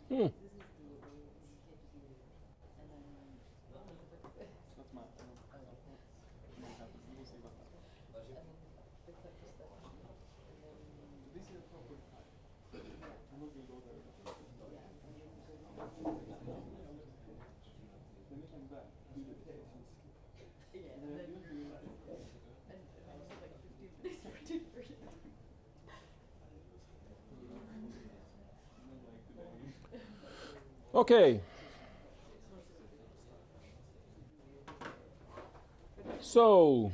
Hmm. Okay. So,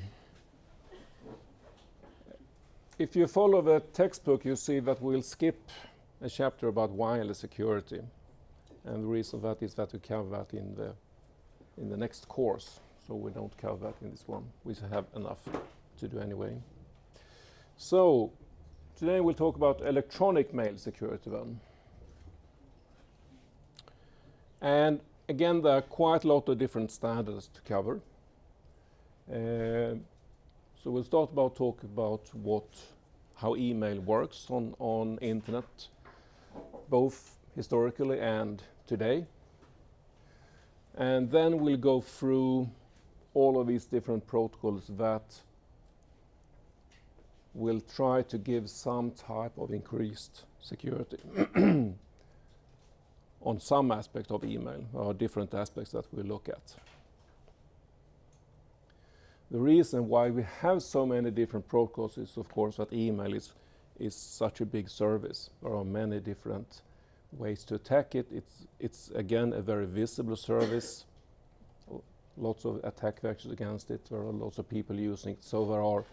if you follow the textbook, you see that we'll skip a chapter about wireless security. And the reason for that is that we cover that in the next course. So we don't cover that in this one. We have enough to do anyway. So, today we'll talk about electronic mail security then. And again, there are quite a lot of different standards to cover. So we'll start about talk about how email works on internet, both historically and today. And then we'll go through all of these different protocols that will try to give some type of increased security on some aspect of email, or different aspects that we'll look at. The reason why we have so many different protocols is, of course, that email is such a big service. There are many different ways to attack it. It's again a very visible service. Lots of attack vectors against it. There are lots of people using it. So there are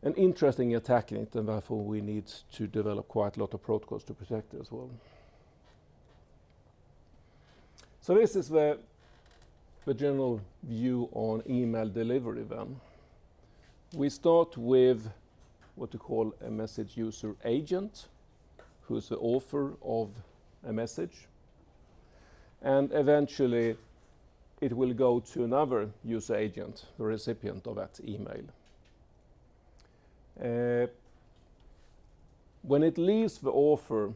an interesting attack in it, and therefore we need to develop quite a lot of protocols to protect it as well. So this is the general view on email delivery then. We start with what we call a message user agent, who is the author of a message. And eventually it will go to another user agent, the recipient of that email. When it leaves the author,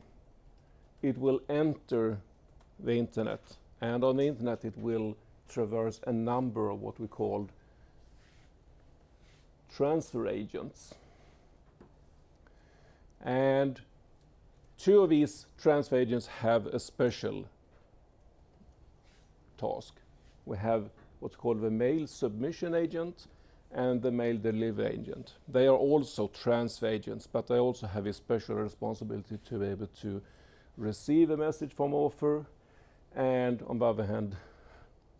it will enter the internet. And on the internet it will traverse a number of what we call transfer agents. And two of these transfer agents have a special task. We have what's called the mail submission agent and the mail delivery agent. They are also transfer agents, but they also have a special responsibility to be able to receive a message from author and, on the other hand,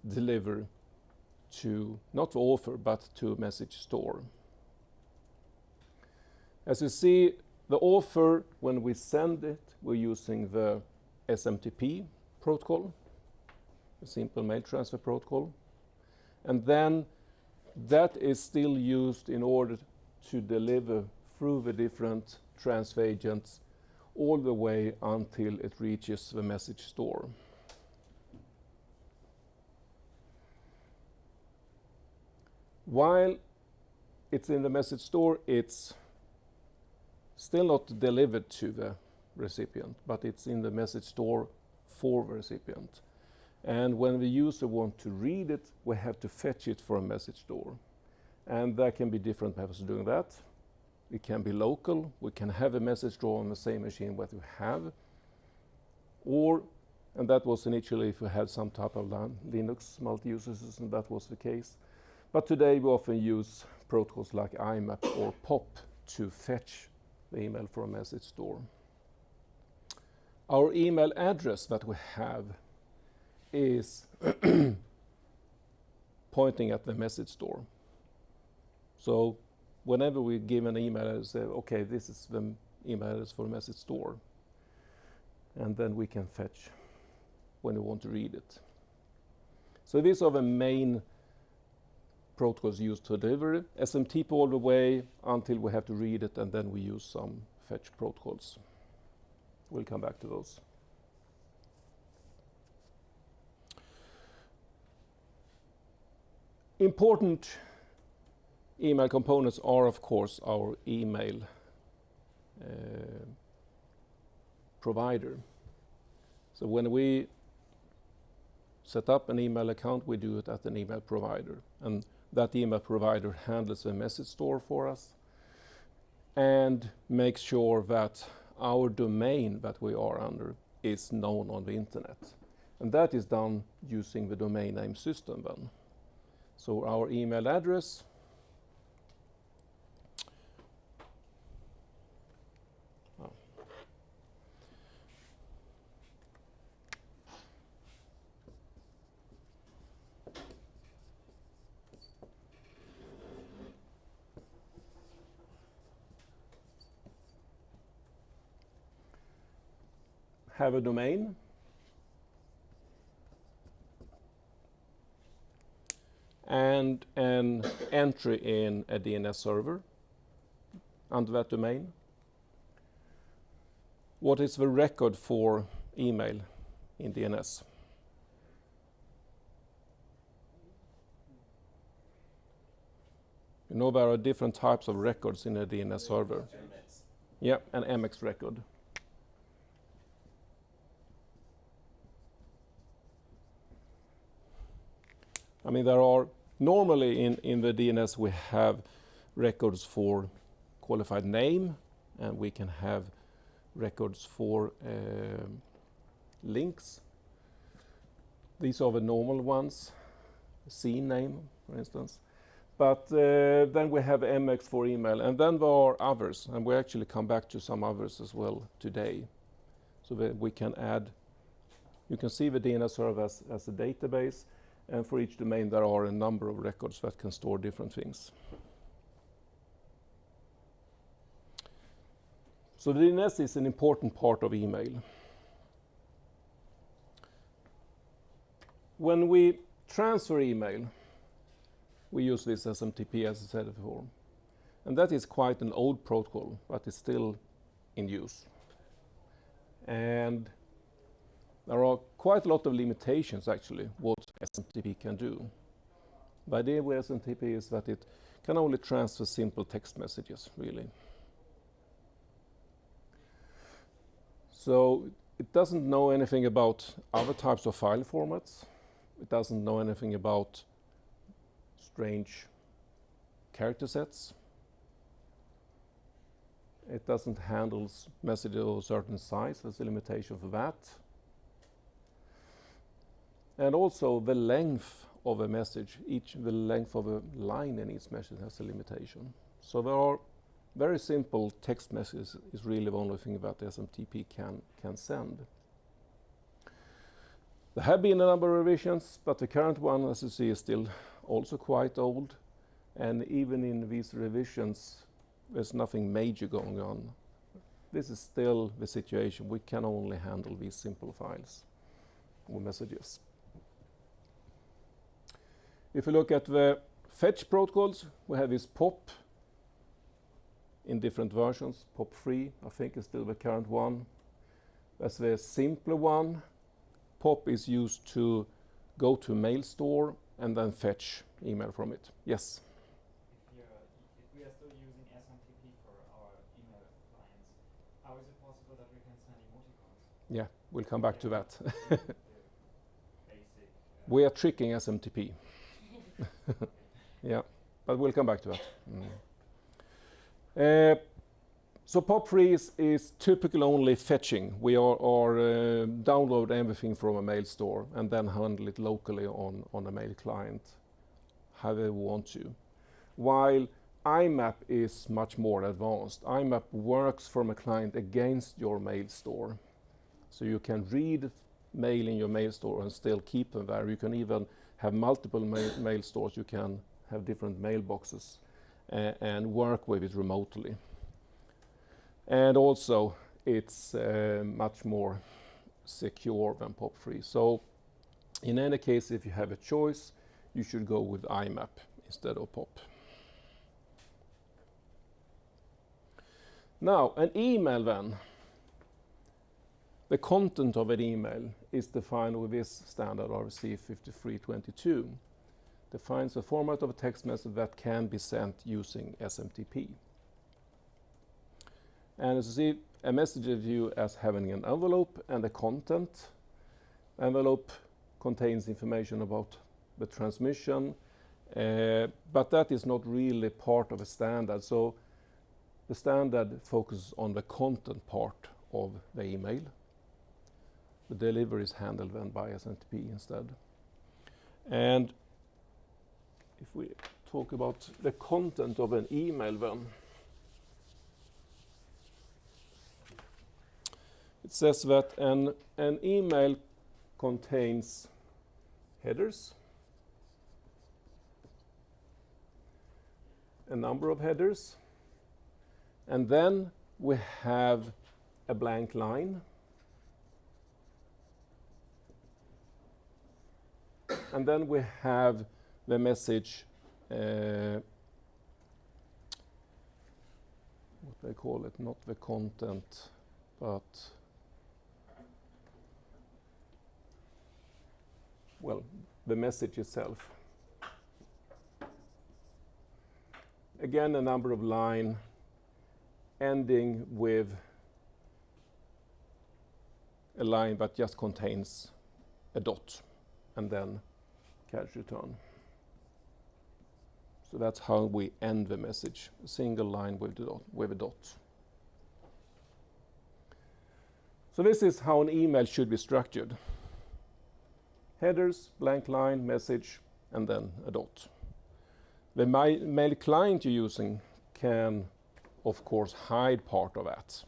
deliver to, not the author, but to a message store. As you see, the author, when we send it, we're using the SMTP protocol, a simple mail transfer protocol. And then that is still used in order to deliver through the different transfer agents all the way until it reaches the message store. While it's in the message store, it's still not delivered to the recipient, but it's in the message store for the recipient. And when the user wants to read it, we have to fetch it from a message store. And there can be different methods of doing that. It can be local. We can have a message store on the same machine that we have. Or, and that was initially if we had some type of Linux multi-user system, that was the case. But today we often use protocols like IMAP or POP to fetch the email from a message store. Our email address that we have is pointing at the message store. So whenever we give an email address, say, okay, this is the email address for the message store. And then we can fetch when we want to read it. So these are the main protocols used to deliver it. SMTP all the way until we have to read it, and then we use some fetch protocols. We'll come back to those. Important email components are, of course, our email provider. So when we set up an email account, we do it at an email provider. And that email provider handles the message store for us and makes sure that our domain that we are under is known on the internet. And that is done using the domain name system then. So our email address have a domain, and an entry in a DNS server under that domain. What is the record for email in DNS? You know there are different types of records in a DNS server. MX. Yeah, an MX record. I mean, there are normally in the DNS we have records for qualified name, and we can have records for links. These are the normal ones, scene name, for instance. But then we have MX for email, and then there are others, and we actually come back to some others as well today. So that we can add, you can see the DNS server as a database, and for each domain there are a number of records that can store different things. So the DNS is an important part of email. When we transfer email, we use this SMTP, as I said before. And that is quite an old protocol, but it's still in use. And there are quite a lot of limitations, actually, what SMTP can do. The idea with SMTP is that it can only transfer simple text messages, really. So it doesn't know anything about other types of file formats. It doesn't know anything about strange character sets. It doesn't handle messages of a certain size. There's a limitation for that. And also the length of a message, the length of a line in each message has a limitation. So there are very simple text messages is really the only thing that SMTP can send. There have been a number of revisions, but the current one, as you see, is still also quite old. And even in these revisions, there's nothing major going on. This is still the situation. We can only handle these simple files or messages. If you look at the fetch protocols, we have this POP in different versions. POP3, I think, is still the current one. That's the simpler one. POP is used to go to mail store and then fetch email from it. Yes? If we are still using SMTP for our email clients, how is it possible that we can send emoticons? Yeah, we'll come back to that. Basic, We are tricking SMTP. Yeah, but we'll come back to that. So POP3 is typically only fetching. We are download everything from a mail store and then handle it locally on a mail client, however we want to. While IMAP is much more advanced. IMAP works from a client against your mail store. So you can read mail in your mail store and still keep them there. You can even have multiple mail stores. You can have different mailboxes and work with it remotely. And also, it's much more secure than POP3. So in any case, if you have a choice, you should go with IMAP instead of POP. Now, an email then. The content of an email is defined with this standard RFC 5322. Defines the format of a text message that can be sent using SMTP. And as you see, a message is viewed as having an envelope and a content envelope contains information about the transmission, but that is not really part of a standard. So the standard focuses on the content part of the email. The delivery is handled then by SMTP instead. And if we talk about the content of an email then, it says that an email contains headers, a number of headers, and then we have a blank line, and then we have the message, what they call it, not the content, but well, the message itself. Again, a number of line ending with a line that just contains a dot and then catch return. So that's how we end the message, a single line with a dot. So this is how an email should be structured. Headers, blank line, message, and then a dot. The mail client you're using can, of course, hide part of that.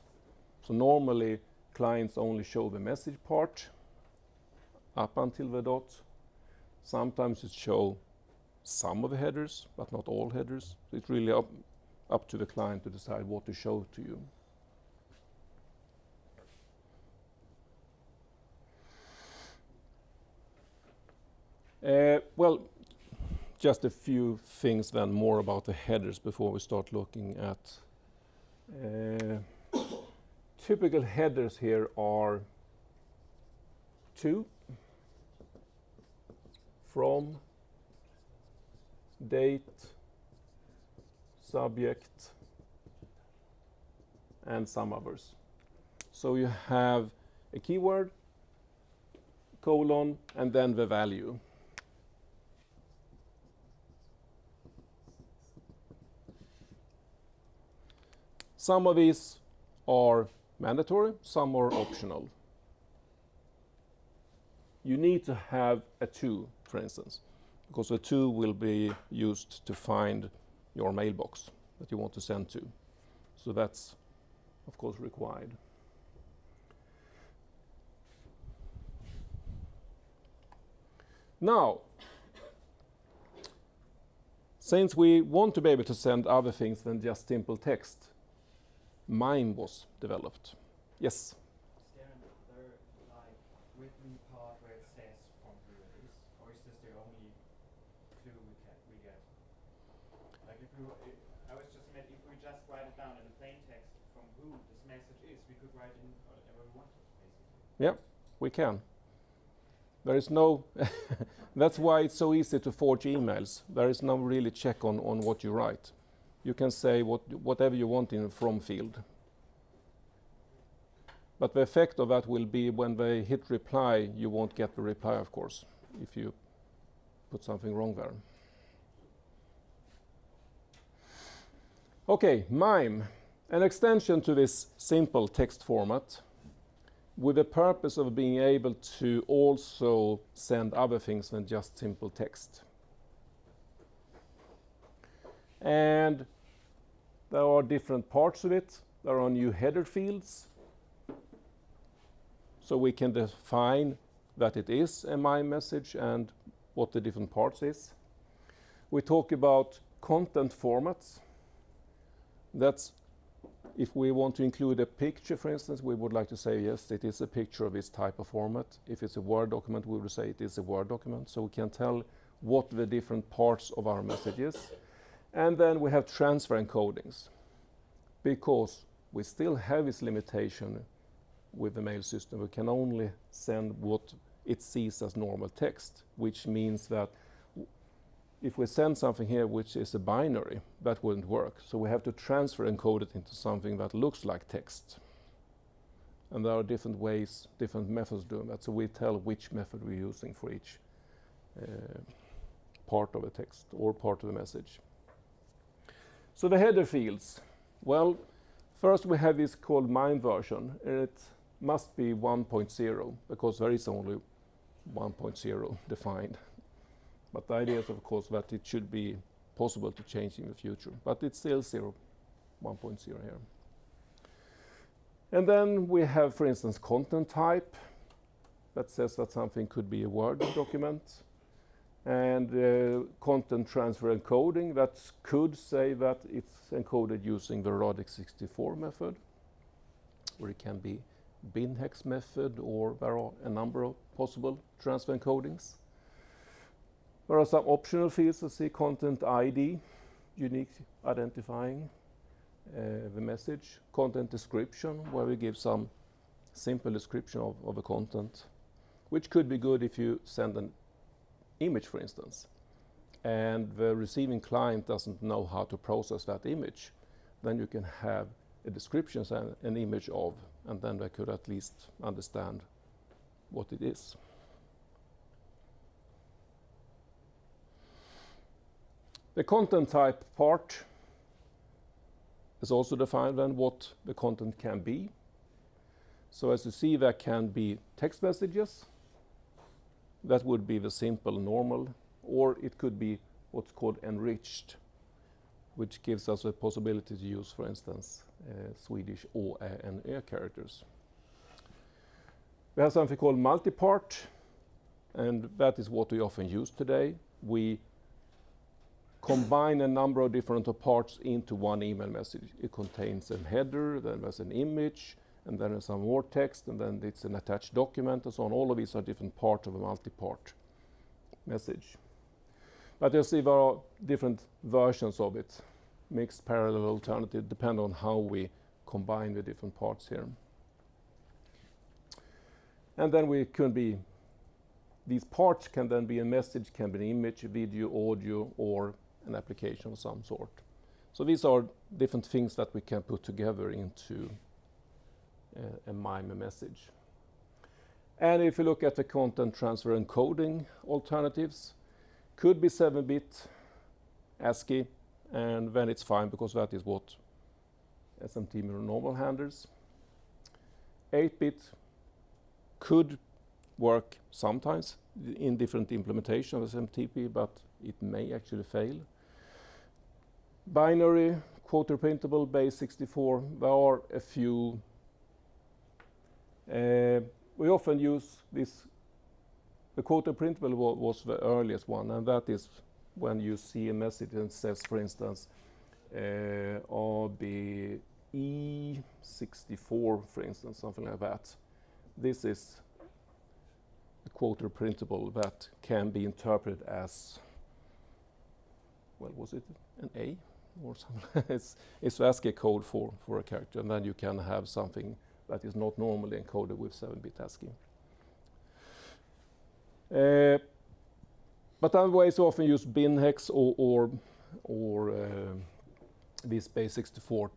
So normally, clients only show the message part up until the dot. Sometimes it shows some of the headers, but not all headers. So it's really up to the client to decide what to show to you. Well, just a few things then more about the headers before we start looking at. Typical headers here are to, from, date, subject, and some others. So you have a keyword, colon, and then the value. Some of these are mandatory, some are optional. You need to have a to, for instance, because a to will be used to find your mailbox that you want to send to. So that's, of course, required. Now, since we want to be able to send other things than just simple text, MIME was developed. Yes? Is there another like written part where it says from who it is, or is this the only clue we get? Like I was just meant if we just write it down in plain text from who this message is, we could write in whatever we wanted, basically. Yeah, we can. There is no, that's why it's so easy to forge emails. There is no really check on what you write. You can say whatever you want in the from field. But the effect of that will be when they hit reply, you won't get the reply, of course, if you put something wrong there. Okay, MIME, an extension to this simple text format with the purpose of being able to also send other things than just simple text. And there are different parts of it. There are new header fields. So we can define that it is a MIME message and what the different parts is. We talk about content formats. That's if we want to include a picture, for instance, we would like to say, yes, it is a picture of this type of format. If it's a Word document, we would say it is a Word document. So we can tell what the different parts of our message is. And then we have transfer encodings, because we still have this limitation with the mail system. We can only send what it sees as normal text, which means that if we send something here which is a binary, that wouldn't work. So we have to transfer encode it into something that looks like text. And there are different ways, different methods doing that. So we tell which method we're using for each part of a text or part of the message. So the header fields. Well, first we have this called MIME version. It must be 1.0 because there is only 1.0 defined. But the idea is, of course, that it should be possible to change in the future. But it's still 1.0 here. And then we have, for instance, content type that says that something could be a Word document. And content transfer encoding that could say that it's encoded using the RODX64 method, or it can be bin hex method, or there are a number of possible transfer encodings. There are some optional fields to see content ID, unique identifying the message, content description, where we give some simple description of the content, which could be good if you send an image, for instance, and the receiving client doesn't know how to process that image. Then you can have a description and an image of, and then they could at least understand what it is. The content type part is also defined then what the content can be. So as you see, there can be text messages. That would be the simple normal, or it could be what's called enriched, which gives us a possibility to use, for instance, Swedish Å, Ä, and Ö characters. We have something called multipart, and that is what we often use today. We combine a number of different parts into one email message. It contains a header, then there's an image, and then there's some more text, and then it's an attached document, and so on. All of these are different parts of a multi-part message. But you see there are different versions of it, mixed, parallel, alternative, depending on how we combine the different parts here. And then these parts can then be a message, can be an image, a video, audio, or an application of some sort. So these are different things that we can put together into a MIME message. And if you look at the content transfer encoding alternatives, could be 7-bit ASCII, and then it's fine because that is what SMT normal handles. 8-bit could work sometimes in different implementation of SMTP, but it may actually fail. Binary, quote printable, base 64, there are a few. We often use this. The quote printable was the earliest one, and that is when you see a message and says, for instance, RBE64, for instance, something like that. This is a quote printable that can be interpreted as, well, was it an A or something? it's the ASCII code for a character, and then you can have something that is not normally encoded with 7-bit ASCII. But other ways often use bin hex or this base 64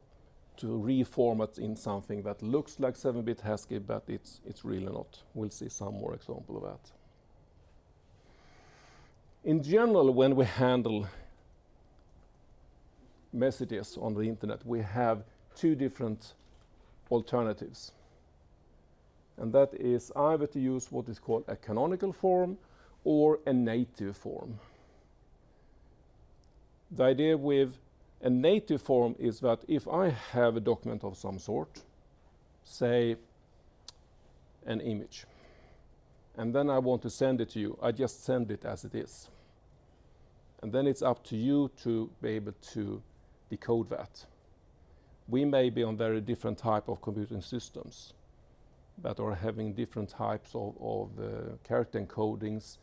to reformat in something that looks like 7-bit ASCII, but it's really not. We'll see some more example of that. In general, when we handle messages on the internet, we have two different alternatives. And that is either to use what is called a canonical form or a native form. The idea with a native form is that if I have a document of some sort, say an image, and then I want to send it to you, I just send it as it is. And then it's up to you to be able to decode that. We may be on very different type of computing systems that are having different types of character encodings.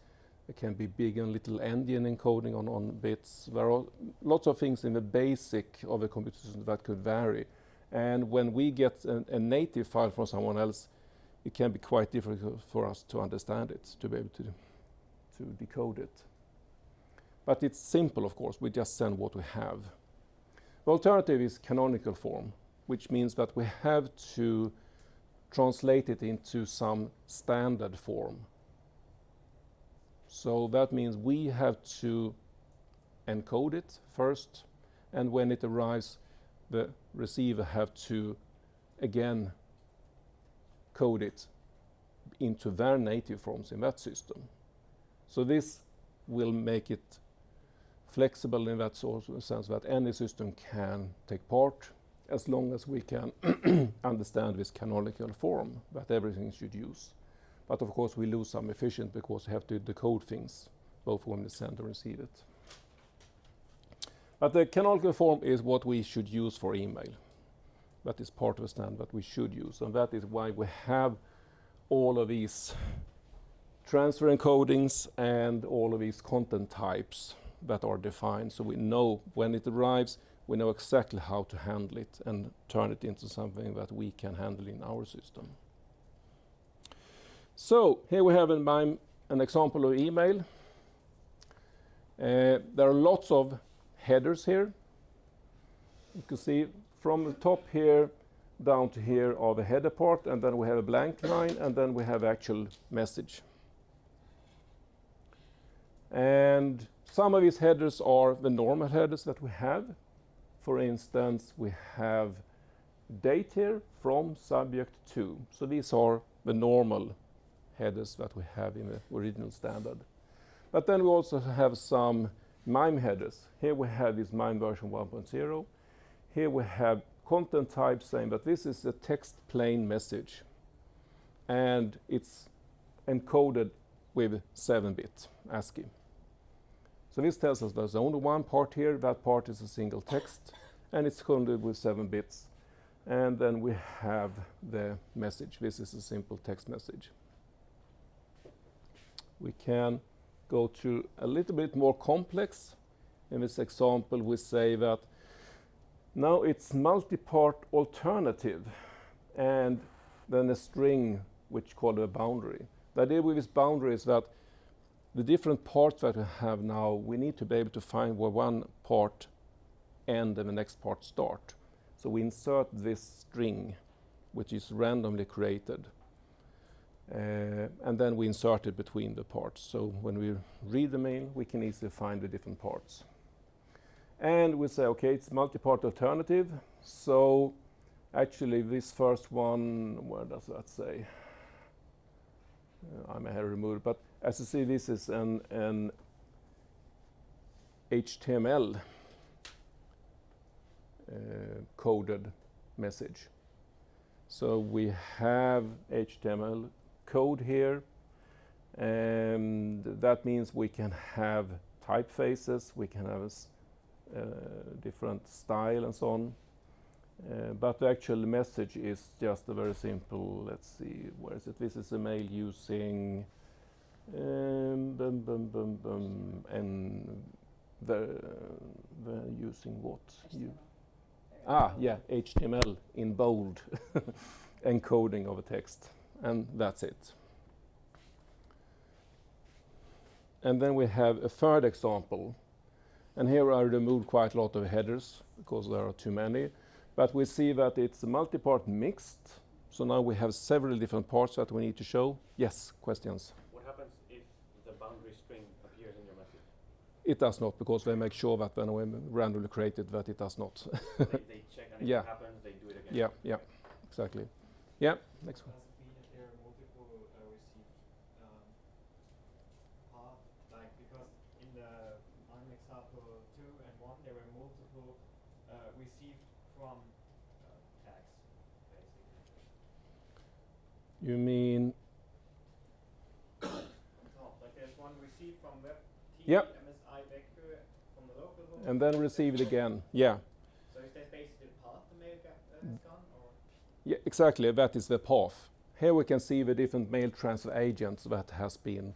It can be big and little endian encoding on bits. There are lots of things in the basic of a computer system that could vary. And when we get a native file from someone else, it can be quite difficult for us to understand it, to be able to decode it. But it's simple, of course. We just send what we have. The alternative is canonical form, which means that we have to translate it into some standard form. So that means we have to encode it first, and when it arrives, the receiver have to again code it into their native forms in that system. So this will make it flexible in that sort of sense that any system can take part, as long as we can understand this canonical form that everything should use. But of course we lose some efficiency because we have to decode things both when we send and receive it. But the canonical form is what we should use for email. That is part of the standard that we should use, and that is why we have all of these transfer encodings and all of these content types that are defined, so we know when it arrives, we know exactly how to handle it and turn it into something that we can handle in our system. So here we have an example of email. There are lots of headers here. You can see from the top here down to here are the header part, and then we have a blank line, and then we have actual message. And some of these headers are the normal headers that we have. For instance, we have date here, from, subject, to. So these are the normal headers that we have in the original standard. But then we also have some MIME headers. Here we have this MIME version 1.0. Here we have content type saying that this is a text plain message, and it's encoded with 7-bit ASCII. So this tells us there's only one part here. That part is a single text, and it's coded with 7 bits. And then we have the message. This is a simple text message. We can go to a little bit more complex. In this example, we say that now it's multi-part alternative, and then a string which called a boundary. The idea with this boundary is that the different parts that we have now, we need to be able to find where one part end and the next part start. So we insert this string, which is randomly created, and then we insert it between the parts. So when we read the mail, we can easily find the different parts. And we say, okay, it's multi-part alternative. So actually this first one, where does that say? I may have removed it, but as you see, this is an HTML coded message. So we have HTML code here, and that means we can have typefaces, we can have different style and so on. But the actual message is just a very simple, let's see, where is it? This is a mail using and they're using what? HTML in bold encoding of a text, and that's it. And then we have a third example, and here I removed quite a lot of headers because there are too many. But we see that it's multi-part mixed. So now we have several different parts that we need to show. Yes, questions? What happens if the boundary string appears in your message? It does not, because they make sure that when we randomly create it, that it does not. They check, and if Yeah. it happens, they do it again. Yeah, exactly. Yeah, next one. Does it mean that there are multiple received paths? Like, because in the on example 2 and 1, there were multiple received from tags, basically. You mean? No, like there's one received from web T, Yep. MSI vector from the local host. And then receive it again. Yeah. So is that basically the path the mail has gone, or? Yeah, exactly. That is the path. Here we can see the different mail transfer agents that has been.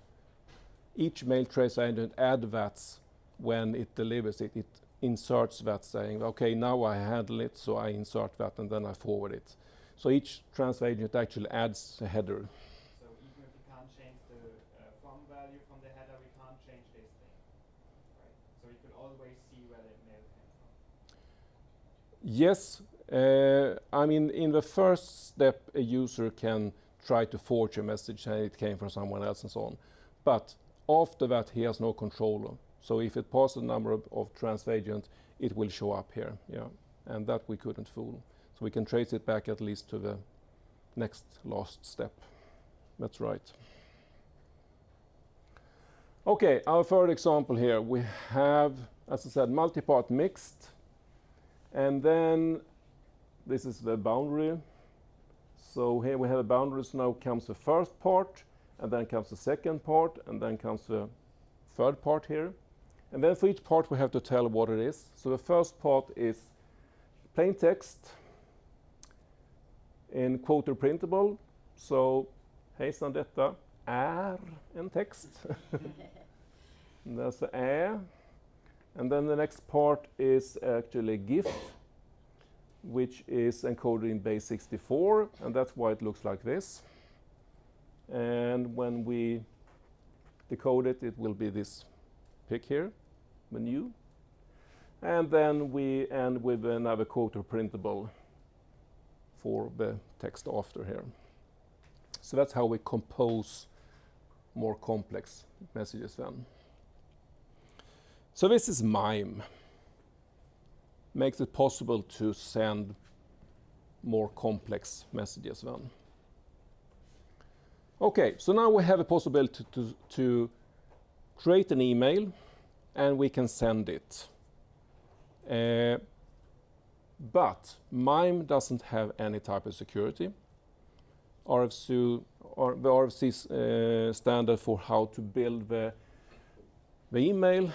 Each mail transfer agent adds that when it delivers it. It inserts that saying, okay, now I handle it, so I insert that and then I forward it. So each transfer agent actually adds a header. So even if we can't change the from value from the header, we can't change this thing, right? So we could always see where the mail came from. Yes, I mean, in the first step, a user can try to forge a message and it came from someone else and so on. But after that, he has no control. So if it passes a number of transfer agents, it will show up here. Yeah, and that we couldn't fool. So we can trace it back at least to the next last step. That's right. Okay, our third example here, we have, as I said, multi-part mixed, and then this is the boundary. So here we have a boundary, so now comes the first part, and then comes the second part, and then comes the third part here. And then for each part we have to tell what it is. So the first part is plain text in quote printable. Så hejsan, detta är en text. That's the ä. And then the next part is actually GIF, which is encoded in base 64, and that's why it looks like this. And when we decode it, it will be this pic here, menu. And then we end with another quote printable for the text after here. So that's how we compose more complex messages then. So this is MIME. Makes it possible to send more complex messages then. Okay, so now we have a possibility to create an email and we can send it. But MIME doesn't have any type of security. RFC, or the RFC standard for how to build the email,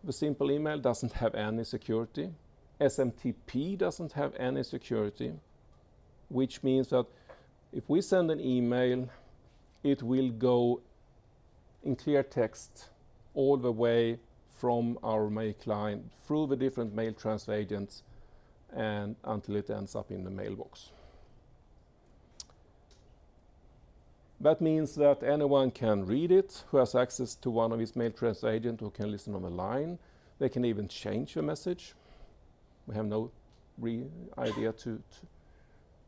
the simple email, doesn't have any security. SMTP doesn't have any security, which means that if we send an email, it will go in clear text all the way from our mail client through the different mail transfer agents and until it ends up in the mailbox. That means that anyone can read it who has access to one of these mail transfer agents, who can listen on the line. They can even change the message. We have no idea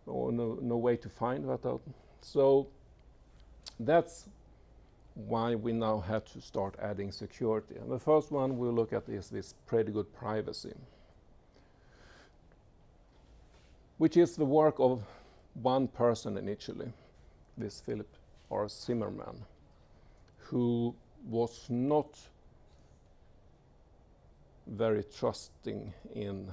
or no way to find that out. So that's why we now have to start adding security. And the first one we'll look at is this pretty good privacy, which is the work of one person initially, this Philip R. Zimmerman, who was not very trusting in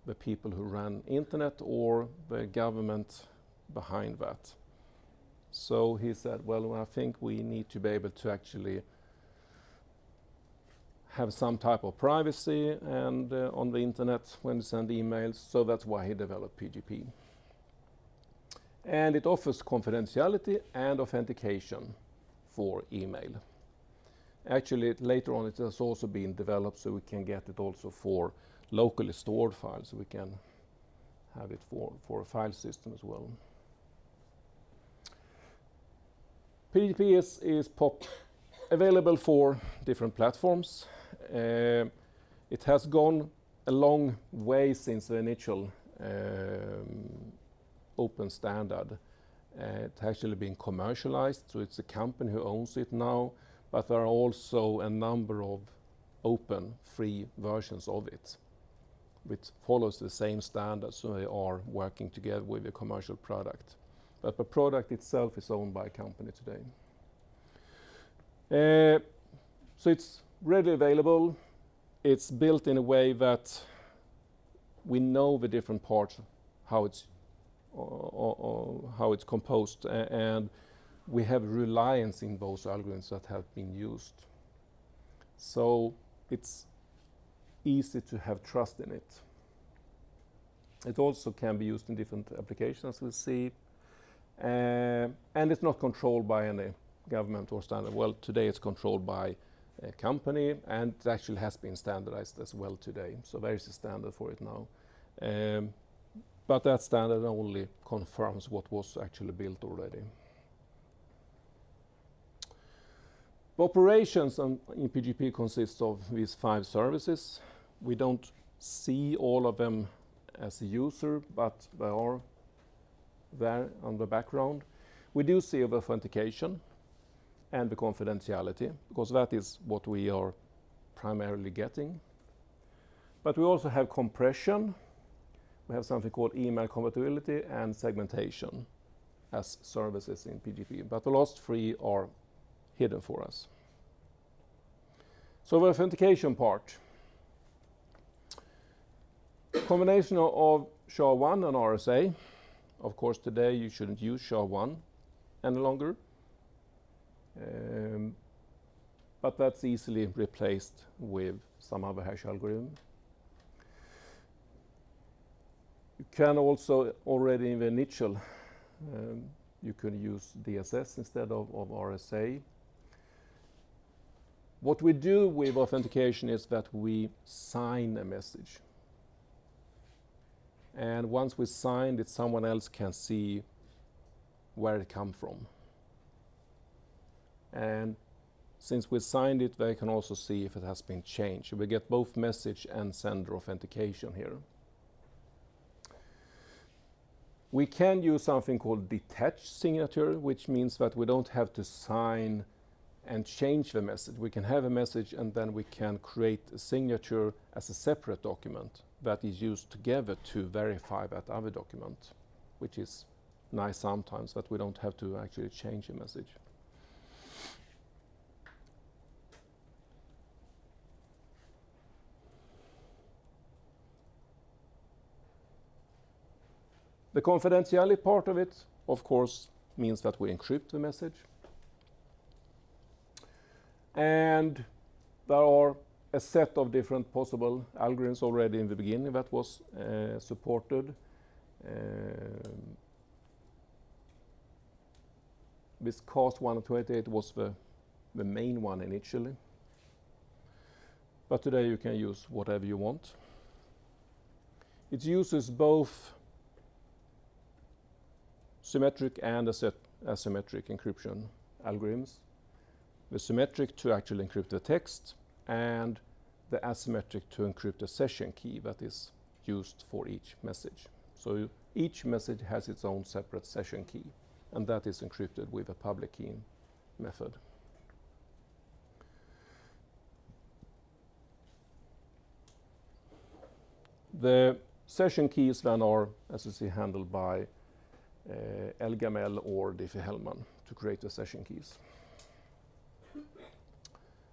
the people who ran internet or the government behind that. So he said, well, I think we need to be able to actually have some type of privacy and on the internet when we send emails, so that's why he developed PGP. And it offers confidentiality and authentication for email. Actually, later on it has also been developed so we can get it also for locally stored files, so we can have it for a file system as well. PGP is available for different platforms. It has gone a long way since the initial open standard. It's actually been commercialized, so it's a company who owns it now, but there are also a number of open, free versions of it, which follows the same standard, so they are working together with a commercial product. But the product itself is owned by a company today. So it's readily available. It's built in a way that we know the different parts, how it's composed, and we have reliance in those algorithms that have been used. So it's easy to have trust in it. It also can be used in different applications, we'll see. And it's not controlled by any government or standard. Well, today it's controlled by a company, and it actually has been standardized as well today. So there is a standard for it now. But that standard only confirms what was actually built already. The operations in PGP consists of these 5 services. We don't see all of them as a user, but they are there on the background. We do see the authentication and the confidentiality, because that is what we are primarily getting. But we also have compression. We have something called email compatibility and segmentation as services in PGP, but the last three are hidden for us. So the authentication part. Combination of SHA-1 and RSA. Of course, today you shouldn't use SHA-1 any longer. But that's easily replaced with some other hash algorithm. You can also already in the initial, you could use DSS instead of RSA. What we do with authentication is that we sign a message. And once we sign it, someone else can see where it comes from. And since we signed it, they can also see if it has been changed. We get both message and sender authentication here. We can use something called detached signature, which means that we don't have to sign and change the message. We can have a message and then we can create a signature as a separate document that is used together to verify that other document, which is nice sometimes that we don't have to actually change a message. The confidentiality part of it, of course, means that we encrypt the message. And there are a set of different possible algorithms already in the beginning that was supported. This CAST-128 was the main one initially. But today you can use whatever you want. It uses both symmetric and asymmetric encryption algorithms. The symmetric to actually encrypt the text and the asymmetric to encrypt the session key that is used for each message. So each message has its own separate session key, and that is encrypted with a public key method. The session keys then are, as you see, handled by LGML or Diffie-Hellman to create the session keys.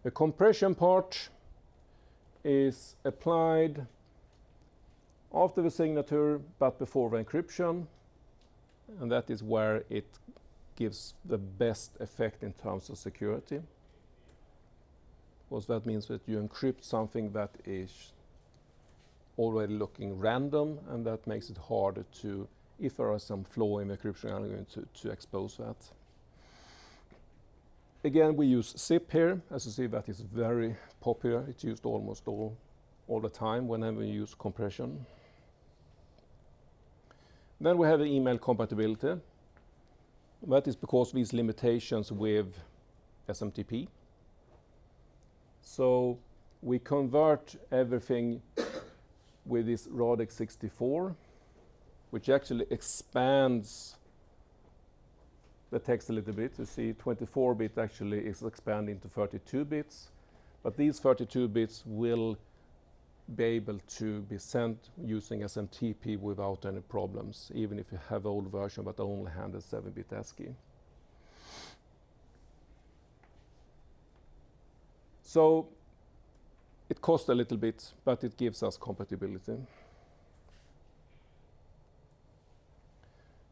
The compression part is applied after the signature but before the encryption, and that is where it gives the best effect in terms of security. Because that means that you encrypt something that is already looking random, and that makes it harder to, if there are some flaw in the encryption algorithm, to expose that. Again, we use zip here. As you see, that is very popular. It's used almost all the time whenever you use compression. Then we have the email compatibility. That is because of these limitations with SMTP. So we convert everything with this Radix 64, which actually expands the text a little bit. You see 24-bit actually is expanding to 32 bits, but these 32 bits will be able to be sent using SMTP without any problems, even if you have the old version that only handles 7-bit ASCII. So it costs a little bit, but it gives us compatibility.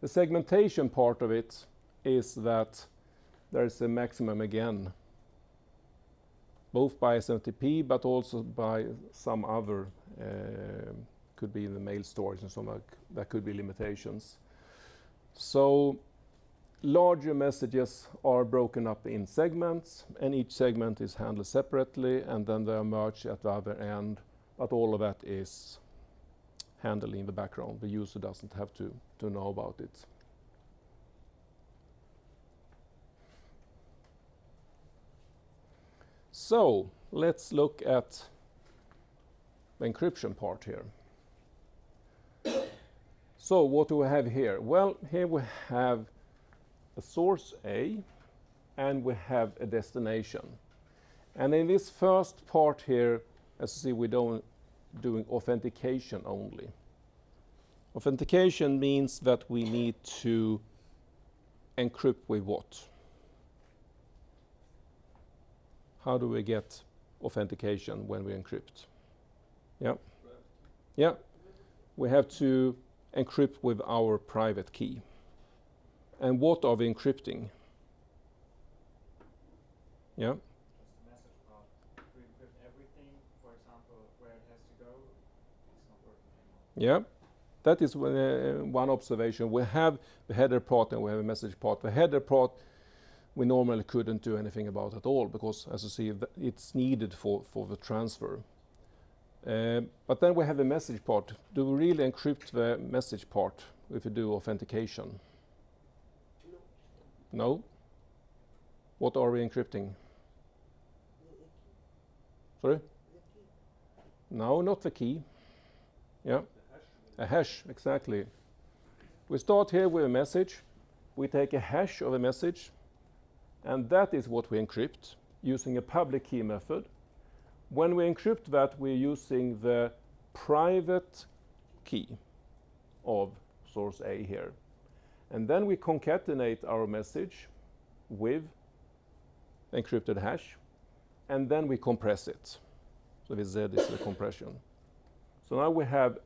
The segmentation part of it is that there is a maximum again, both by SMTP but also by some other, could be in the mail storage and so on, that could be limitations. So larger messages are broken up in segments, and each segment is handled separately, and then they are merged at the other end, but all of that is handled in the background. The user doesn't have to know about it. So let's look at the encryption part here. So what do we have here? Well, here we have a source A and we have a destination. And in this first part here, as you see, we're doing authentication only. Authentication means that we need to encrypt with what? How do we get authentication when we encrypt? Yeah. Yeah. We have to encrypt with our private key. And what are we encrypting? Yeah. Just the message part. If we encrypt everything, for example, where it has to go, it's not working anymore. Yeah. That is one observation. We have the header part and we have a message part. The header part we normally couldn't do anything about at all because, as you see, it's needed for the transfer. But then we have the message part. Do we really encrypt the message part if we do authentication? No. What are we encrypting? Sorry? No, not the key. Yeah. A hash, exactly. We start here with a message. We take a hash of a message, and that is what we encrypt using a public key method. When we encrypt that, we're using the private key of source A here. And then we concatenate our message with encrypted hash, and then we compress it. So this Z is the compression. So now we have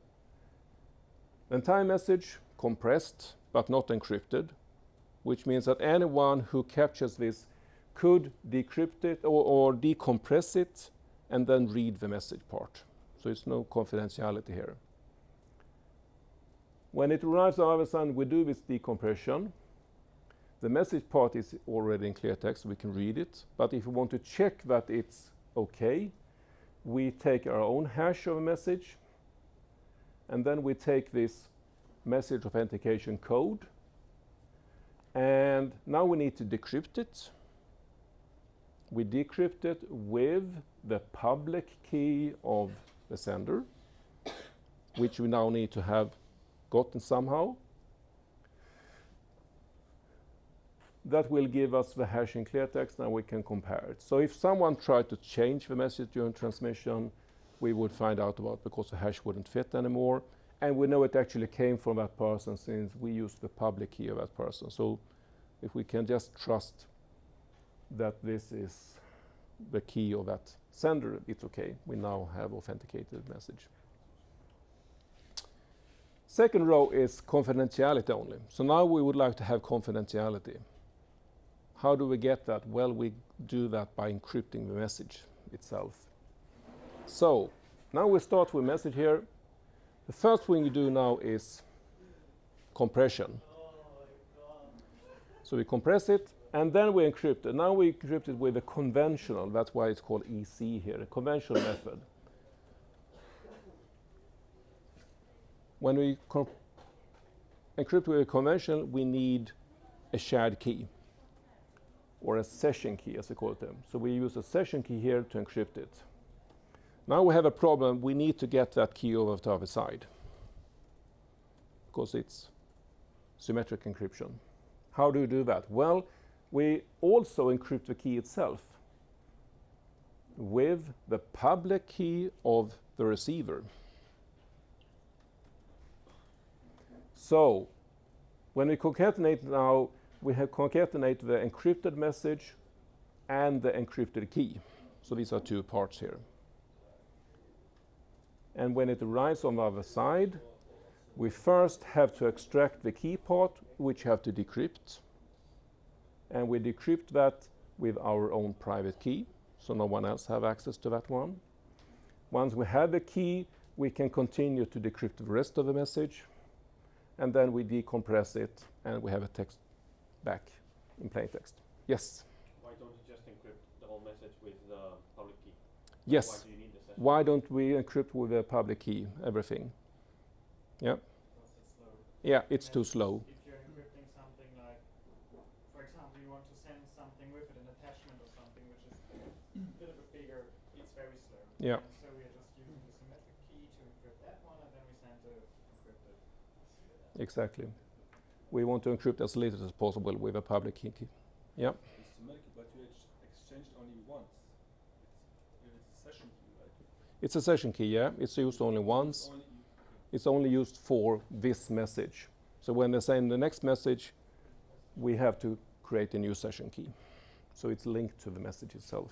the entire message compressed but not encrypted, which means that anyone who captures this could decrypt it or decompress it and then read the message part. So it's no confidentiality here. When it arrives on the other side, we do this decompression. The message part is already in clear text, we can read it. But if we want to check that it's okay, we take our own hash of a message, and then we take this message authentication code, and now we need to decrypt it. We decrypt it with the public key of the sender, which we now need to have gotten somehow. That will give us the hash in clear text, and we can compare it. So if someone tried to change the message during transmission, we would find out about it because the hash wouldn't fit anymore. And we know it actually came from that person since we used the public key of that person. So if we can just trust that this is the key of that sender, it's okay. We now have authenticated message. Second row is confidentiality only. So now we would like to have confidentiality. How do we get that? Well, we do that by encrypting the message itself. So now we start with message here. The first thing we do now is compression. So we compress it and then we encrypt it. Now we encrypt it with a conventional, that's why it's called EC here, a conventional method. When we encrypt with a conventional, we need a shared key, or a session key as they call it. So we use a session key here to encrypt it. Now we have a problem. We need to get that key over to the other side because it's symmetric encryption. How do you do that? Well, we also encrypt the key itself with the public key of the receiver. So when we concatenate now, we have concatenated the encrypted message and the encrypted key. So these are two parts here. And when it arrives on the other side, we first have to extract the key part, which we have to decrypt. And we decrypt that with our own private key, so no one else have access to that one. Once we have the key, we can continue to decrypt the rest of the message, and then we decompress it, and we have a text back in plain text. Yes? Why don't you just encrypt the whole message with the public key? Yes. Why do you need the session? Why don't we encrypt with a public key everything? Yeah? Because it's slow. Yeah, it's too slow. If you're encrypting something like, for example, you want to send something with it, an attachment or something which is a little bit bigger, it's very slow. Yeah. And so we are just using the symmetric key to encrypt that one, and then we send the encrypted. Exactly. We want to encrypt as little as possible with a public key. Yeah. It's symmetric, but you exchanged only once. It's a session key, right? It's a session key, yeah. It's used only once. It's only used for this message. So when they send the next message, we have to create a new session key. So it's linked to the message itself.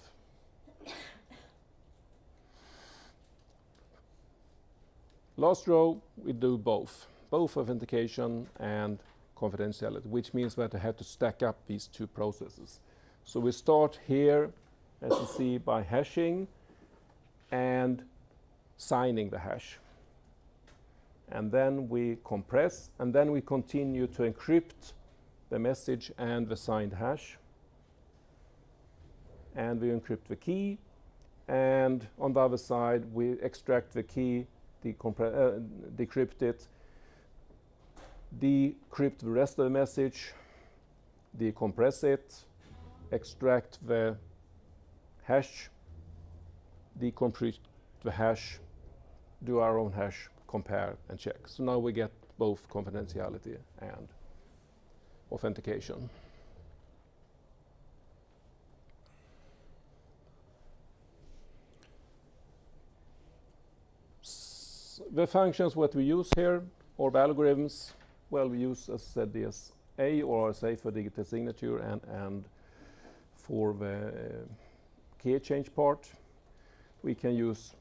Last row, we do both authentication and confidentiality, which means that I have to stack up these two processes. So we start here, as you see, by hashing and signing the hash. And then we compress, and then we continue to encrypt the message and the signed hash. And we encrypt the key, and on the other side, we extract the key, decrypt it, decrypt the rest of the message, decompress it, extract the hash, decompress the hash, do our own hash, compare and check. So now we get both confidentiality and authentication. The functions what we use here, or the algorithms, well, we use, as I said, DSA or RSA for digital signature and for the key exchange part. We can use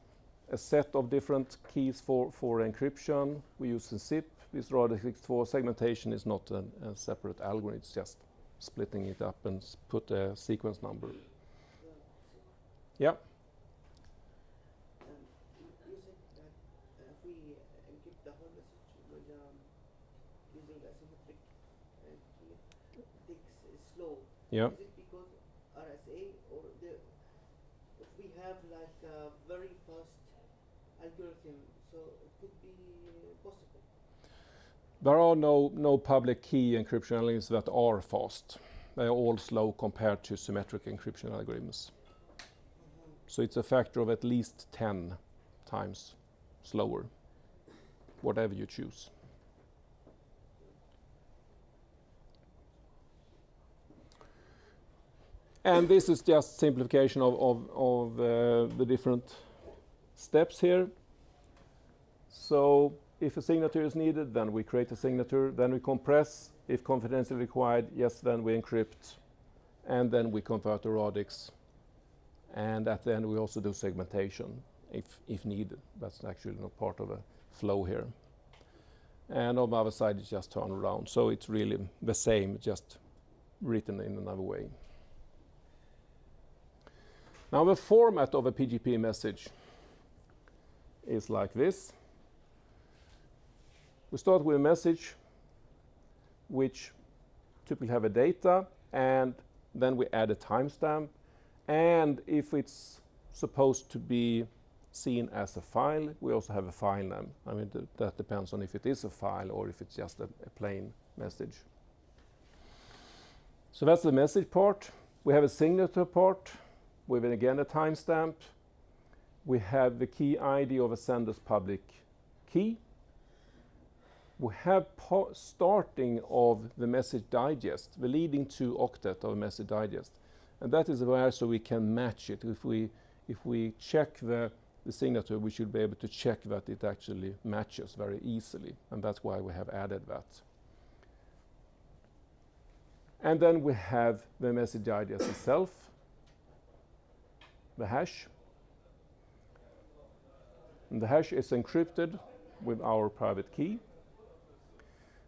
a set of different keys for encryption. We use a zip. This RADIX64 segmentation is not a separate algorithm, it's just splitting it up and put a sequence number. Yeah. You said that if we encrypt the whole message with using asymmetric key, takes slow. Yeah. Is it because RSA or if we have like a very fast algorithm, so it could be possible? There are no public key encryption algorithms that are fast. They are all slow compared to symmetric encryption algorithms. So it's a factor of at least 10 times slower, whatever you choose. And this is just simplification of the different steps here. So if a signature is needed, then we create a signature, then we compress. If confidential required, yes, then we encrypt, and then we convert to RADIX. And at the end, we also do segmentation if needed. That's actually not part of a flow here. And on the other side, it's just turn around. So it's really the same, just written in another way. Now the format of a PGP message is like this. We start with a message which typically have a data, and then we add a timestamp. And if it's supposed to be seen as a file, we also have a file name. I mean, that depends on if it is a file or if it's just a plain message. So that's the message part. We have a signature part with, again, a timestamp. We have the key ID of a sender's public key. We have starting of the message digest, the leading to octet of a message digest. And that is where so we can match it. If we check the signature, we should be able to check that it actually matches very easily. And that's why we have added that. And then we have the message digest itself, the hash. And the hash is encrypted with our private key.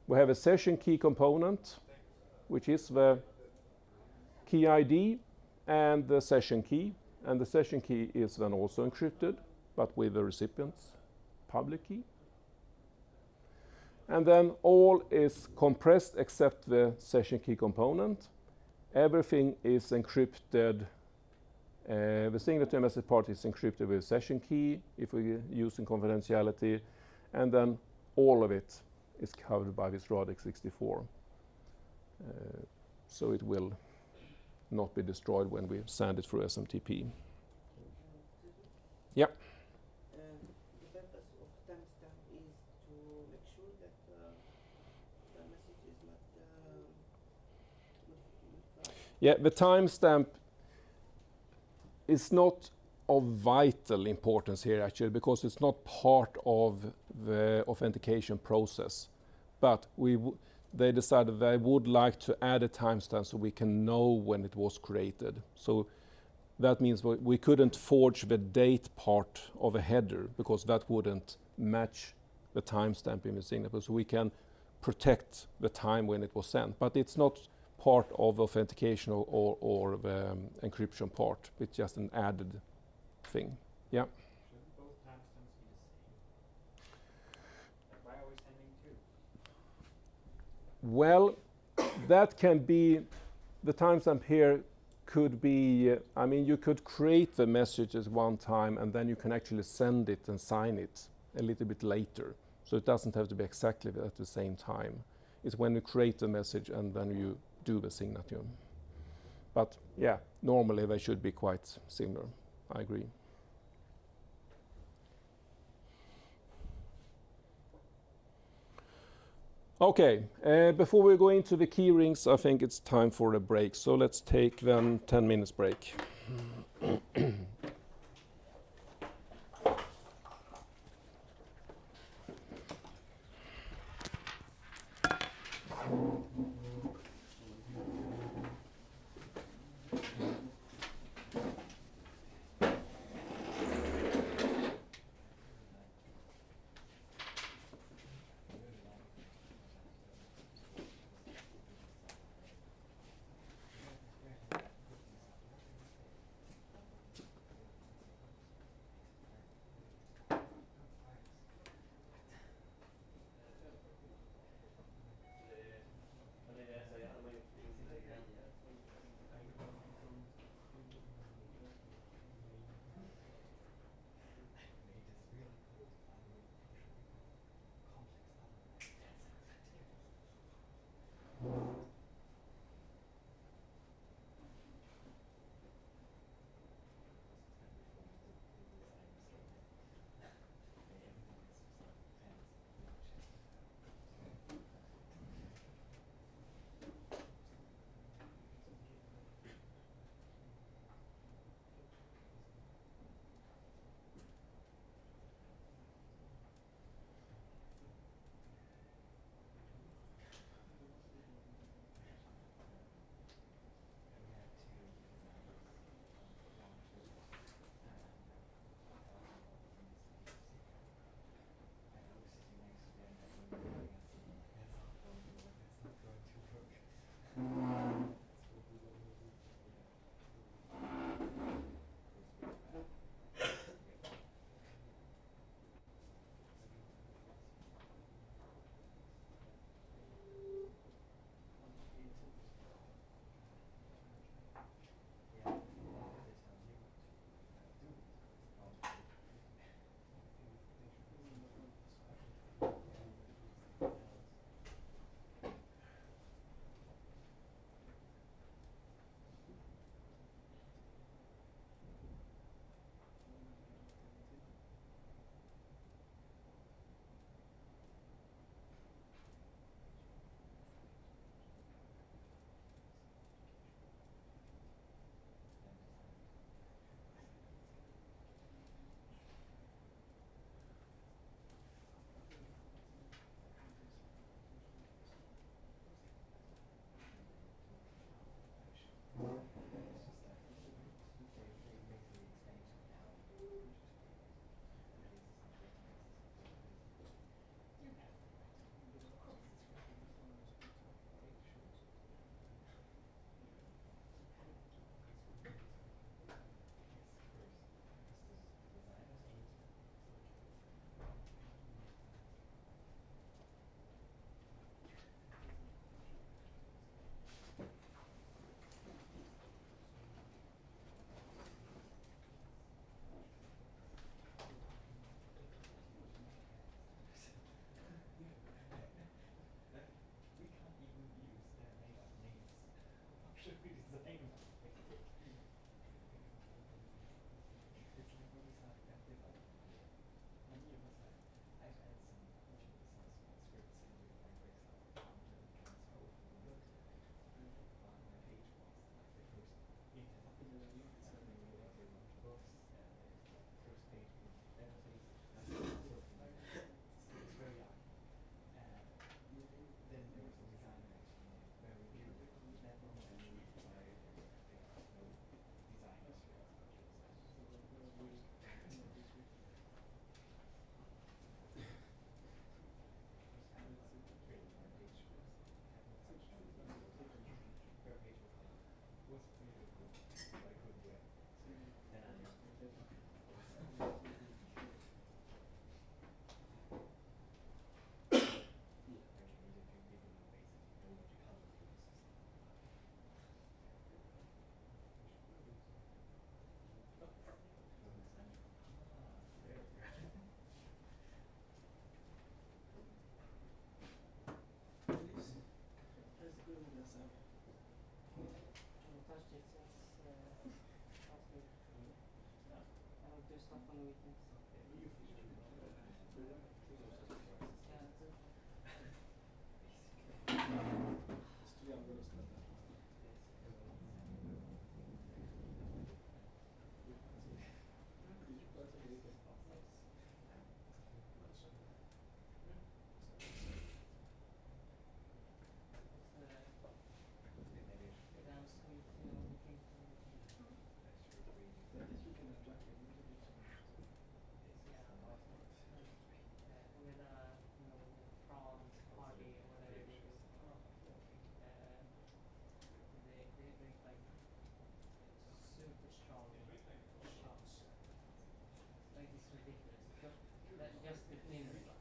We have a session key component, which is the key ID and the session key. And the session key is then also encrypted, but with the recipient's public key. And then all is compressed except the session key component. Everything is encrypted. The signature message part is encrypted with session key if we're using confidentiality. And then all of it is covered by this RADIX64. So it will not be destroyed when we send it through SMTP. Yeah. The purpose of timestamp is to make sure that the message is not valid. Yeah, the timestamp is not of vital importance here actually, because it's not part of the authentication process. But they decided they would like to add a timestamp so we can know when it was created. So that means we couldn't forge the date part of a header because that wouldn't match the timestamp in the signature. So we can protect the time when it was sent. But it's not part of authentication or the encryption part. It's just an added thing. Yeah. Shouldn't both timestamps be the same? Like, why are we sending two? Well, that can be, the timestamp here could be, I mean, you could create the messages one time and then you can actually send it and sign it a little bit later. So it doesn't have to be exactly at the same time. It's when you create the message and then you do the signature. But yeah, normally they should be quite similar. I agree. Okay, before we go into the key rings, I think it's time for a break. So let's take then 10 minutes break. do stuff on the weekends. Yeah, Today I'm gonna start that. Did you pass it? This weekend I'm tracking a little bit. with prawn party or whatever they do. They drink like super strong shots. Like it's ridiculous. That's just the minimum.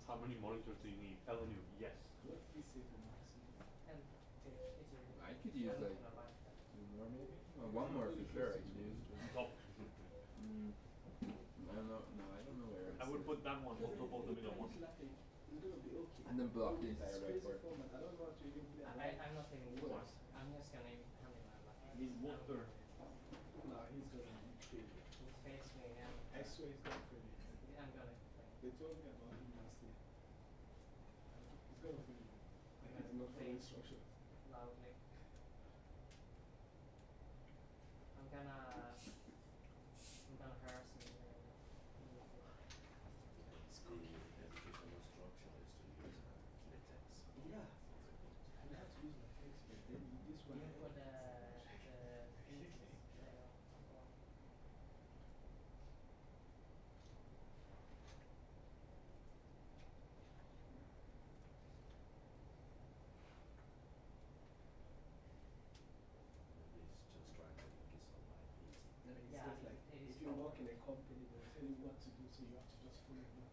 How many monitors do you need? LNU, yes. What is it for maximum? And it's a I could use like two more maybe. Well, one more for sure I could use. Top. I don't know. No, I don't know where. I would put that one on top of the middle one. It's like it's gonna be okay. And then block the It's entire right crazy port. format. I don't know how to even play around. I'm not even What? I'm just gonna hand him my life. Need water. Nah, he's gonna be failure. He's faced me and I swear he's gonna fail. I'm gonna complain. They told me about him last year. He's gonna fail. Like he did not follow instructions. Loudly. I'm gonna harass him. Yeah. I know how to use my text, but then this one. Even for the Then he Yeah, says like, it is if you from- work in a company, they'll tell you what to do, so you have to just follow them.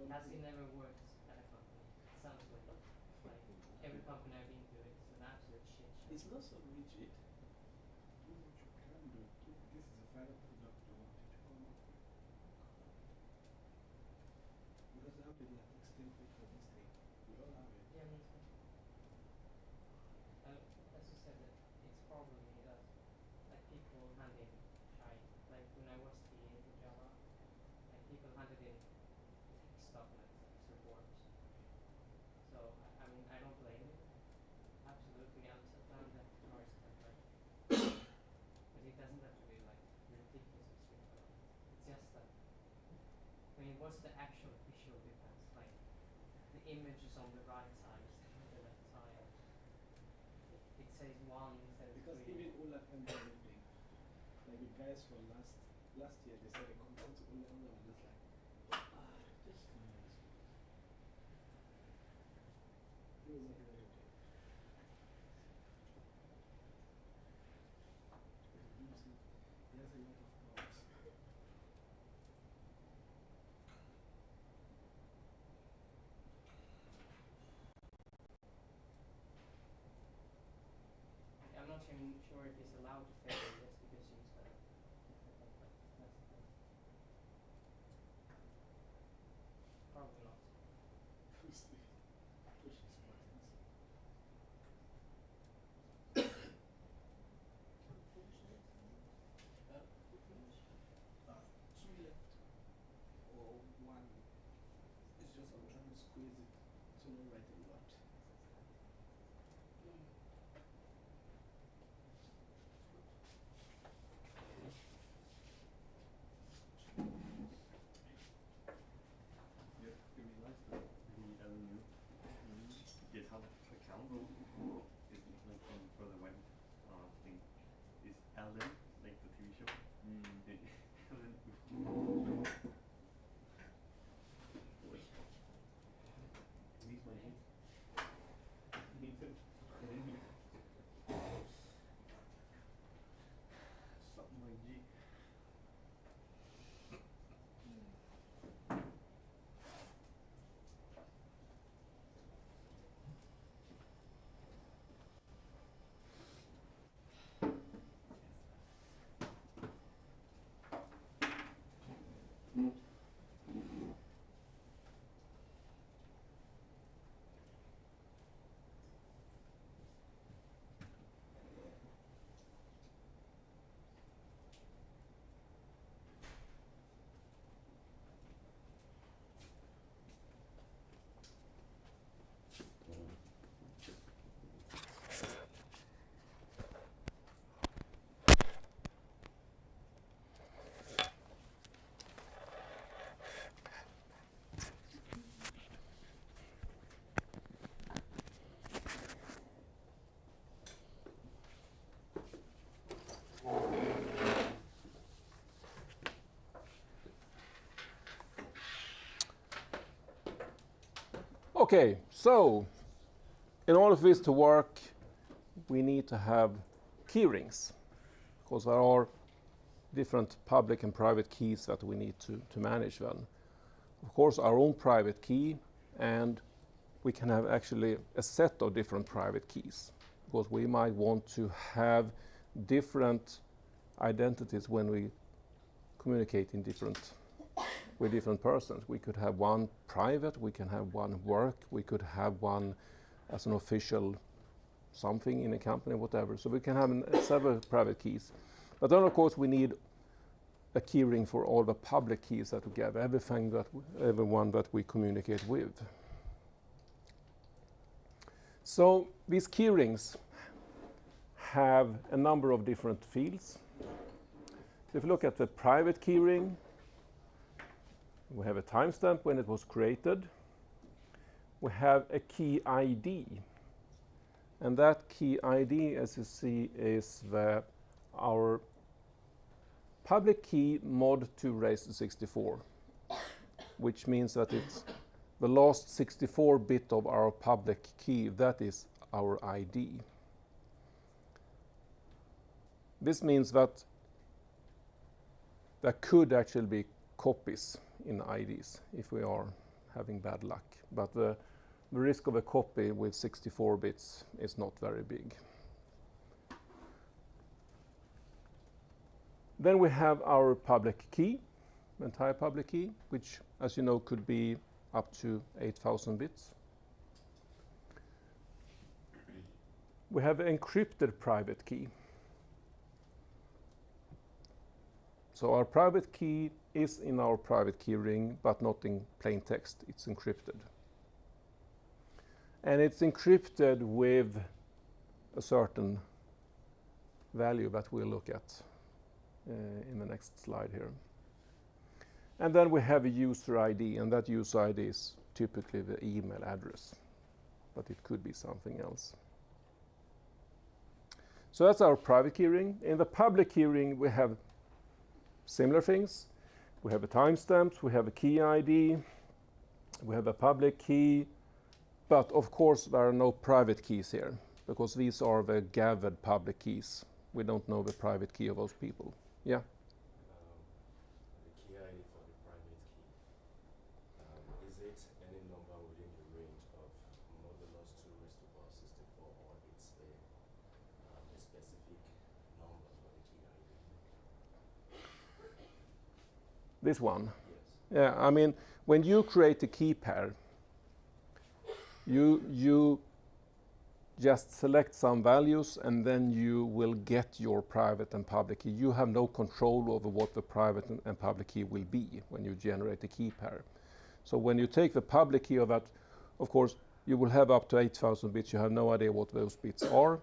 Has it never worked at a company? It sounds like it. Like every company I've been to, it's an absolute shit show. It's not so rigid. Do what you can do. This is a final product they want you to come up with. Because I have the latex template for this thing. We all have it. Yeah, me too. As you said, that it's probably that like people hand in shy. Like when I was the Java, like people handed in text documents as reports. So I mean I don't blame it. Absolutely, I'm so glad that cars can like. But it doesn't have to be like ridiculously strict. It's just that. I mean, what's the actual visual difference? Like the image is on the right side instead of the left side. It says one instead of Because three. even Ola can do everything. Like the guys from last year, they said they come down to Ola and I'm just like, just fine. He was like everything. He has a lot of powers. I'm not even sure if he's allowed to fail just because he's got a different template. That's the thing. Probably not. Push his buttons. Two left. Or one. It's just I'm trying to squeeze it to not write a lot. Yeah, you realize that the LNU GitHub account is like for the web thing is Ellen, like the TV show. Ellen. These my heat. Okay, so in order for this to work, we need to have key rings, because there are different public and private keys that we need to manage then. Of course, our own private key, and we can have actually a set of different private keys, because we might want to have different identities when we communicate with different persons. We could have one private, we can have one work, we could have one as an official something in a company, whatever. So we can have several private keys. But then of course we need a key ring for all the public keys that we give, everyone that we communicate with. So these key rings have a number of different fields. If you look at the private key ring, we have a timestamp when it was created. We have a key ID. And that key ID, as you see, is our public key mod 2 raised to 64, which means that it's the last 64 bit of our public key. That is our ID. This means that there could actually be copies in IDs if we are having bad luck. But the risk of a copy with 64 bits is not very big. Then we have our public key, entire public key, which, as you know, could be up to 8,000 bits. We have an encrypted private key. So our private key is in our private key ring, but not in plain text. It's encrypted. And it's encrypted with a certain value that we'll look at in the next slide here. And then we have a user ID, and that user ID is typically the email address, but it could be something else. So that's our private key ring. In the public key ring, we have similar things. We have a timestamp, we have a key ID, we have a public key, but of course there are no private keys here, because these are the gathered public keys. We don't know the private key of those people. Yeah? The key ID for the private key, is it any number within the range of modulus 2 raised to power 64, or it's a specific number for the key ID? This one? Yes. Yeah, I mean, when you create a key pair, you just select some values and then you will get your private and public key. You have no control over what the private and public key will be when you generate a key pair. So when you take the public key of that, of course, you will have up to 8,000 bits. You have no idea what those bits are,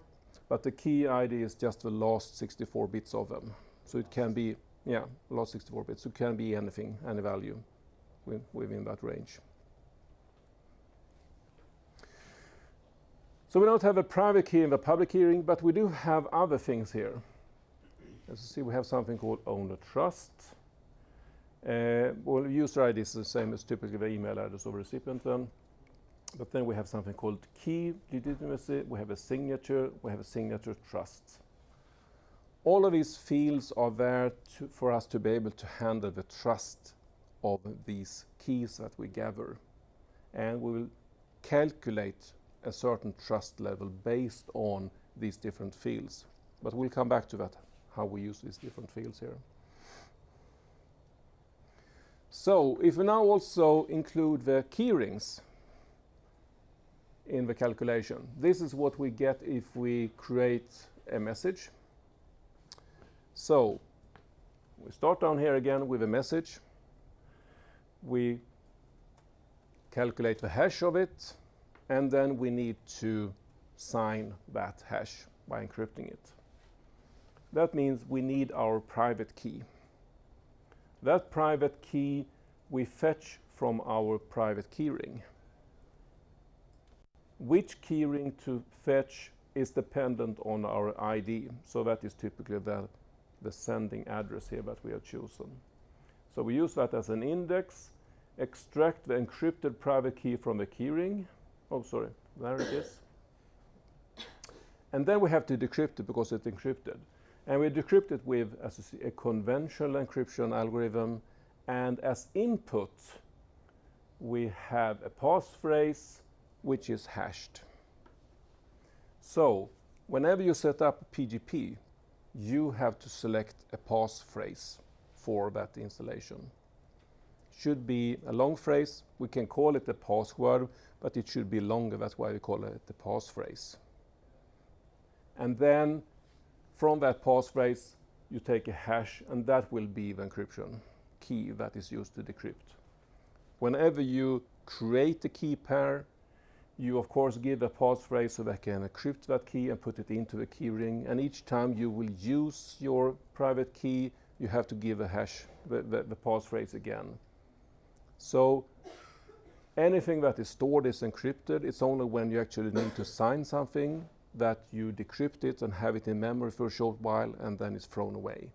but the key ID is just the last 64 bits of them. So it can be, yeah, last 64 bits. So it can be anything, any value within that range. So we don't have a private key in the public key ring, but we do have other things here. As you see, we have something called owner trust. Well, user ID is the same as typically the email address of the recipient then. But then we have something called key legitimacy, we have a signature trust. All of these fields are there for us to be able to handle the trust of these keys that we gather. And we will calculate a certain trust level based on these different fields. But we'll come back to that, how we use these different fields here. So if we now also include the key rings in the calculation, this is what we get if we create a message. So we start down here again with a message. We calculate the hash of it, and then we need to sign that hash by encrypting it. That means we need our private key. That private key we fetch from our private key ring. Which key ring to fetch is dependent on our ID. So that is typically the sending address here that we have chosen. So we use that as an index, extract the encrypted private key from the key ring, Oh, sorry, there it is. And then we have to decrypt it because it's encrypted. And we decrypt it with a conventional encryption algorithm. And as input, we have a passphrase which is hashed. So whenever you set up PGP, you have to select a passphrase for that installation. Should be a long phrase. We can call it a password, but it should be longer. That's why we call it the passphrase. And then from that passphrase, you take a hash, and that will be the encryption key that is used to decrypt. Whenever you create a key pair, you of course give a passphrase so they can encrypt that key and put it into a key ring. And each time you will use your private key, you have to give a hash, the passphrase again. So anything that is stored is encrypted. It's only when you actually need to sign something that you decrypt it and have it in memory for a short while, and then it's thrown away.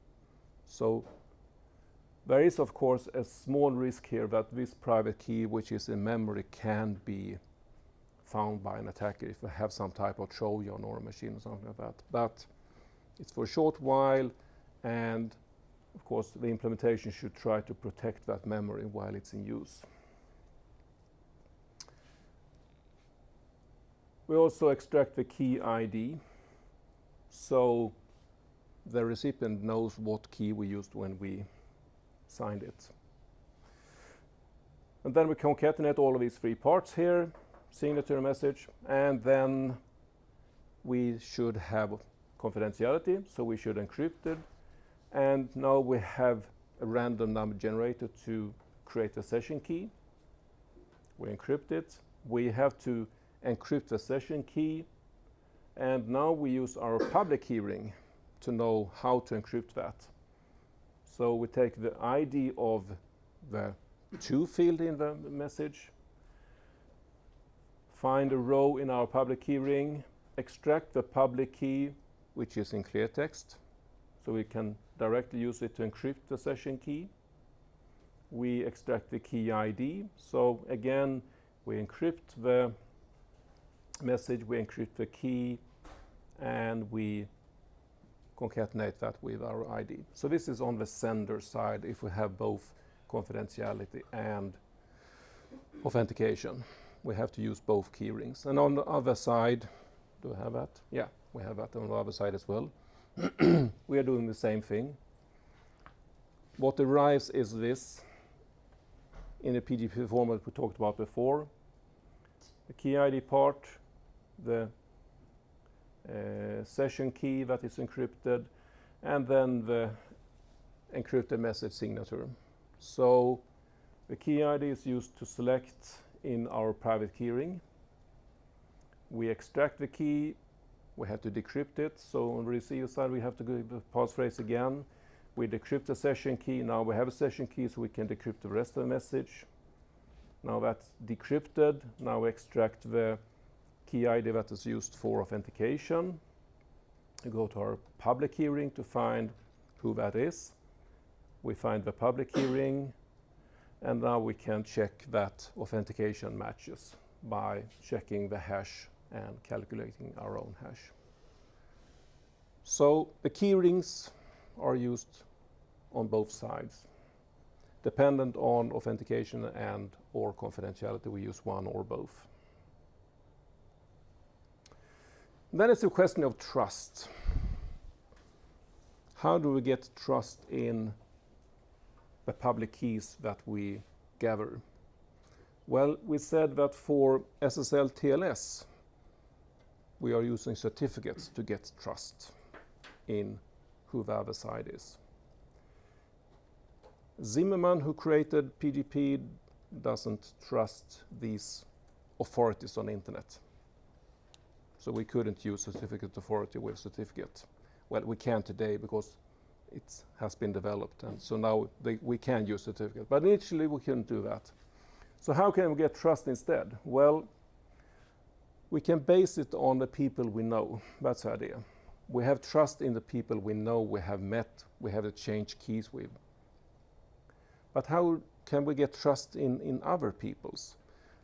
So there is of course a small risk here that this private key, which is in memory, can be found by an attacker if they have some type of Trojan or a machine or something like that. But it's for a short while, and of course the implementation should try to protect that memory while it's in use. We also extract the key ID, so the recipient knows what key we used when we signed it. And then we concatenate all of these three parts here, signature message, and then we should have confidentiality, so we should encrypt it. And now we have a random number generator to create a session key. We encrypt it. We have to encrypt the session key, and now we use our public key ring to know how to encrypt that. So we take the ID of the to field in the message, find a row in our public key ring, extract the public key, which is in clear text, so we can directly use it to encrypt the session key. We extract the key ID, so again we encrypt the message, we encrypt the key, and we concatenate that with our ID. So this is on the sender side if we have both confidentiality and authentication. We have to use both key rings. And on the other side, do I have that? Yeah, we have that on the other side as well. We are doing the same thing. What arrives is this in the PGP format we talked about before. The key ID part, the session key that is encrypted, and then the encrypted message signature. So the key ID is used to select in our private key ring. We extract the key, we have to decrypt it, so on the receiver side we have to give the passphrase again. We decrypt the session key. Now we have a session key so we can decrypt the rest of the message. Now that's decrypted. Now we extract the key ID that is used for authentication. We go to our public key ring to find who that is. We find the public key ring, and now we can check that authentication matches by checking the hash and calculating our own hash. So the key rings are used on both sides. Dependent on authentication and or confidentiality, we use one or both. Then it's a question of trust. How do we get trust in the public keys that we gather? Well, we said that for SSL TLS, we are using certificates to get trust in who the other side is. Zimmerman, who created PGP, doesn't trust these authorities on the internet. So we couldn't use certificate authority with certificate. Well, we can today because it has been developed, and so now we can use certificate. But initially we couldn't do that. So how can we get trust instead? Well, we can base it on the people we know. That's the idea. We have trust in the people we know, we have met, we have exchanged keys with. But how can we get trust in other people's?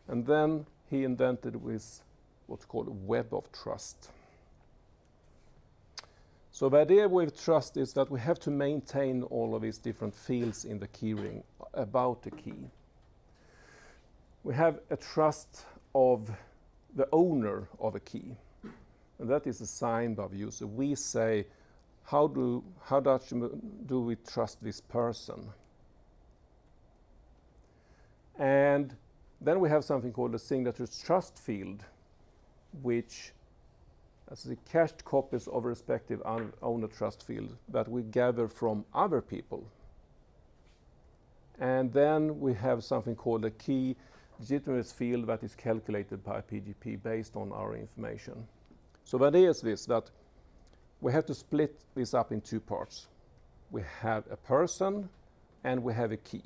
And then he invented with what's called a web of trust. So the idea with trust is that we have to maintain all of these different fields in the keyring about the key. We have a trust of the owner of a key, and that is assigned by the user. We say, how do we trust this person? And then we have something called the signature trust field, which as the cached copies of a respective owner trust field that we gather from other people. And then we have something called a key legitimacy field that is calculated by PGP based on our information. So the idea is this, that we have to split this up in two parts. We have a person and we have a key.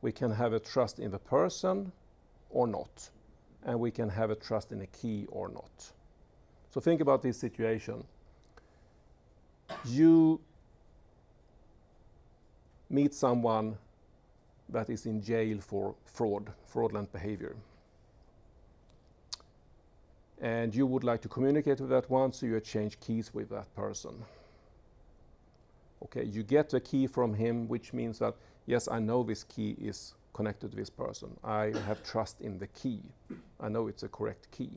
We can have a trust in the person or not, and we can have a trust in a key or not. So think about this situation. You meet someone that is in jail for fraudulent behavior. And you would like to communicate with that one, so you exchange keys with that person. Okay, you get the key from him, which means that, yes, I know this key is connected to this person. I have trust in the key. I know it's a correct key.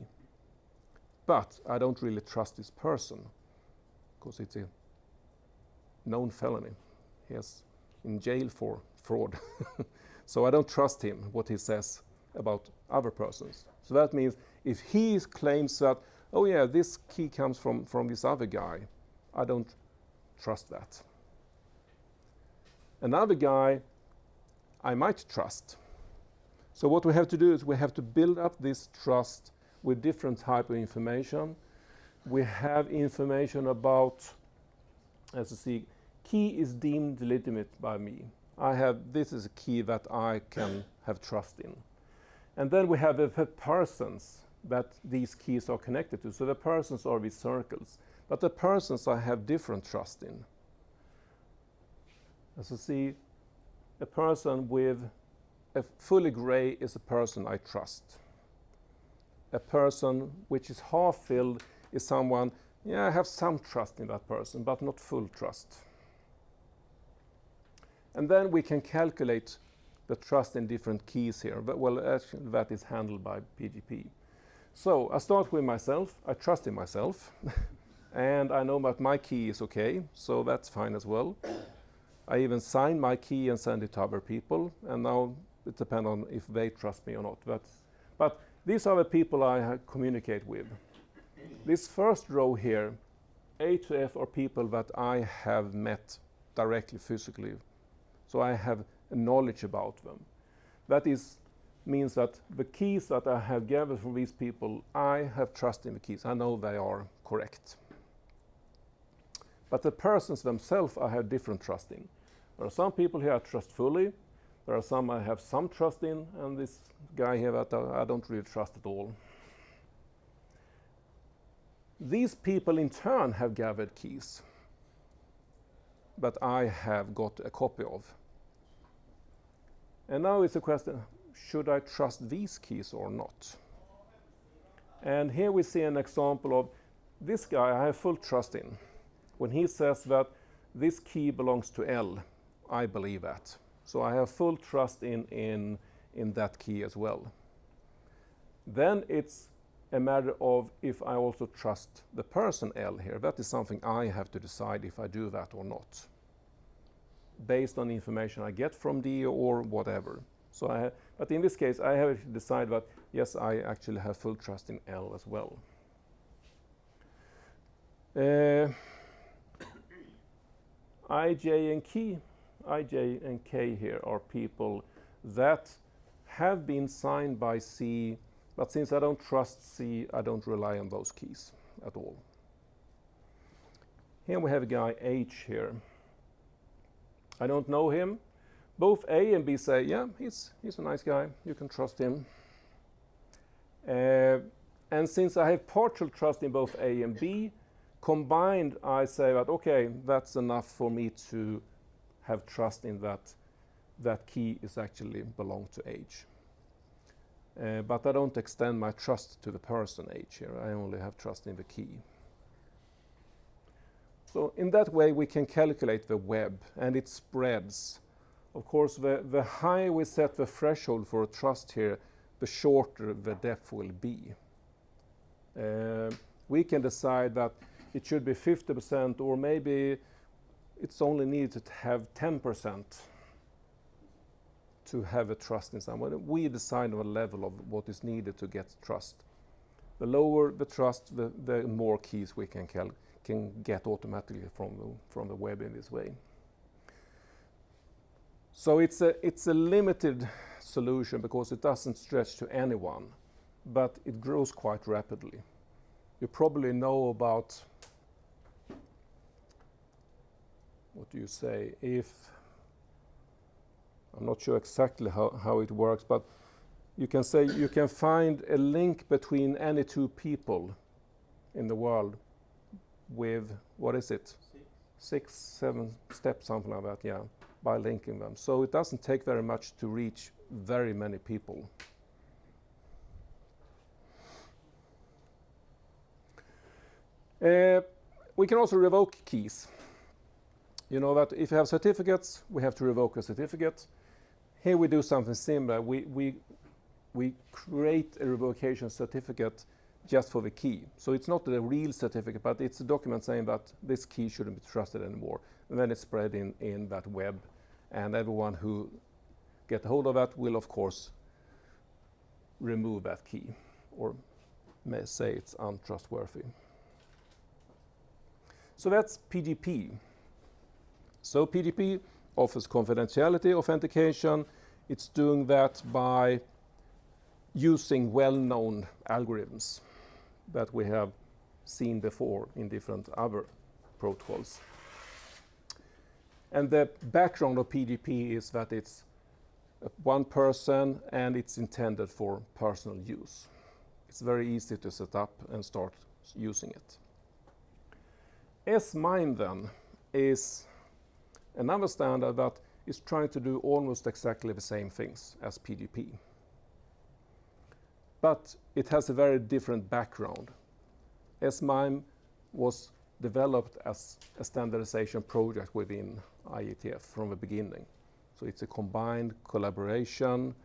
But I don't really trust this person because it's a known felony. He is in jail for fraud. So I don't trust him, what he says about other persons. So that means if he claims that, oh yeah, this key comes from this other guy, I don't trust that. Another guy I might trust. So what we have to do is we have to build up this trust with different type of information. We have information about, as you see, key is deemed legitimate by me. This is a key that I can have trust in. And then we have the persons that these keys are connected to. So the persons are these circles. But the persons I have different trust in. As you see, a person with a fully gray is a person I trust. A person which is half filled is someone, yeah, I have some trust in that person, but not full trust. And then we can calculate the trust in different keys here. But, well, actually, that is handled by PGP. So I start with myself. I trust in myself. And I know that my key is okay, so that's fine as well. I even sign my key and send it to other people. And now it depends on if they trust me or not. But these are the people I communicate with. This first row here, A to F, are people that I have met directly, physically. So I have knowledge about them. That means that the keys that I have gathered from these people, I have trust in the keys. I know they are correct. But the persons themselves I have different trust in. There are some people here I trust fully. There are some I have some trust in, and this guy here that I don't really trust at all. These people in turn have gathered keys that I have got a copy of. And now it's a question, should I trust these keys or not? And here we see an example of this guy I have full trust in. When he says that this key belongs to L, I believe that. So I have full trust in that key as well. Then it's a matter of if I also trust the person L here. That is something I have to decide if I do that or not, based on the information I get from D or whatever. So but in this case, I have to decide that, yes, I actually have full trust in L as well. IJ and K here are people that have been signed by C, but since I don't trust C, I don't rely on those keys at all. Here we have a guy H here. I don't know him. Both A and B say, yeah, he's a nice guy, you can trust him. And since I have partial trust in both A and B, combined I say that, okay, that's enough for me to have trust in that key is actually belong to H. but I don't extend my trust to the person H here. I only have trust in the key. So in that way we can calculate the web, and it spreads. Of course, the higher we set the threshold for trust here, the shorter the depth will be. We can decide that it should be 50%, or maybe it's only needed to have 10% to have a trust in someone. We decide on a level of what is needed to get trust. The lower the trust, the more keys we can get automatically from the web in this way. So it's a limited solution because it doesn't stretch to anyone, but it grows quite rapidly. You probably know about, what do you say, if, I'm not sure exactly how it works, but you can say you can find a link between any two people in the world with, what is it? 6, 7 steps, something like that, yeah, by linking them. So it doesn't take very much to reach very many people. We can also revoke keys. You know that if you have certificates, we have to revoke a certificate. Here we do something similar. We create a revocation certificate just for the key. So it's not a real certificate, but it's a document saying that this key shouldn't be trusted anymore. And then it's spread in that web, and everyone who get hold of that will, of course, remove that key, or may say it's untrustworthy. So that's PGP. So PGP offers confidentiality authentication. It's doing that by using well-known algorithms that we have seen before in different other protocols. And the background of PGP is that it's one person and it's intended for personal use. It's very easy to set up and start using it. S-MIME then is another standard that is trying to do almost exactly the same things as PGP. But it has a very different background. S-MIME was developed as a standardization project within IETF from the beginning. So it's a combined collaboration.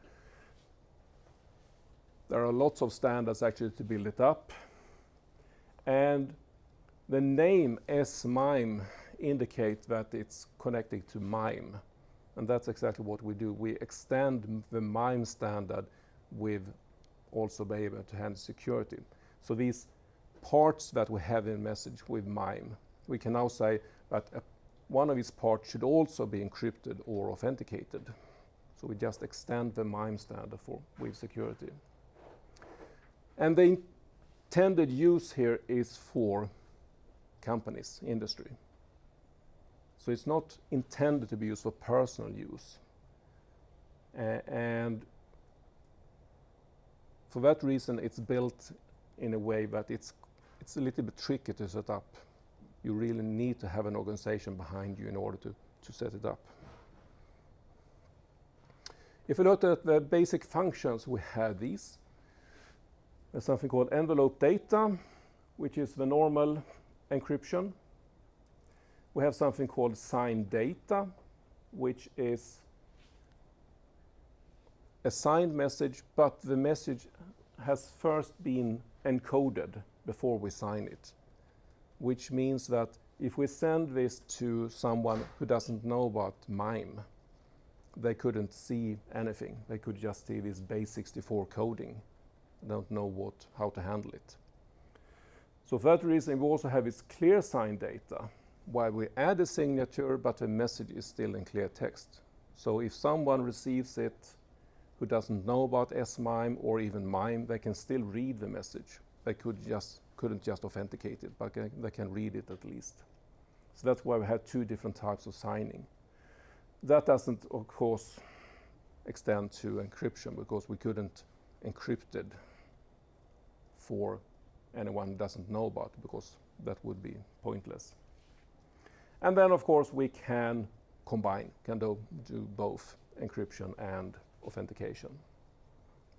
There are lots of standards actually to build it up. And the name S-MIME indicates that it's connected to MIME. And that's exactly what we do. We extend the MIME standard with also be able to handle security. So these parts that we have in message with MIME, we can now say that one of these parts should also be encrypted or authenticated. So we just extend the MIME standard with security. And the intended use here is for companies, industry. So it's not intended to be used for personal use. And for that reason, it's built in a way that it's a little bit tricky to set up. You really need to have an organization behind you in order to set it up. If we look at the basic functions, we have these. There's something called envelope data, which is the normal encryption. We have something called signed data, which is a signed message, but the message has first been encoded before we sign it, which means that if we send this to someone who doesn't know about MIME, they couldn't see anything. They could just see this base64 coding, don't know how to handle it. So for that reason, we also have this clear signed data, while we add a signature, but the message is still in clear text. So if someone receives it who doesn't know about S-MIME or even MIME, they can still read the message. They couldn't just authenticate it, but they can read it at least. So that's why we have two different types of signing. That doesn't, of course, extend to encryption, because we couldn't encrypt it for anyone who doesn't know about it, because that would be pointless. And then, of course, we can combine, can do both encryption and authentication.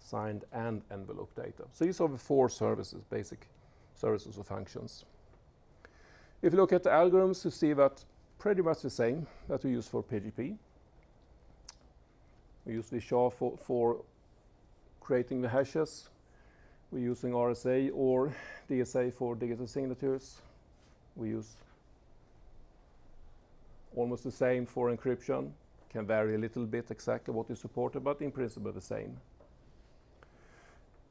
signed and envelope data. So these are the 4 services, basic services or functions. If you look at the algorithms, you see that pretty much the same that we use for PGP. We use VSHA for creating the hashes. We're using RSA or DSA for digital signatures. We use almost the same for encryption. Can vary a little bit exactly what is supported, but in principle the same.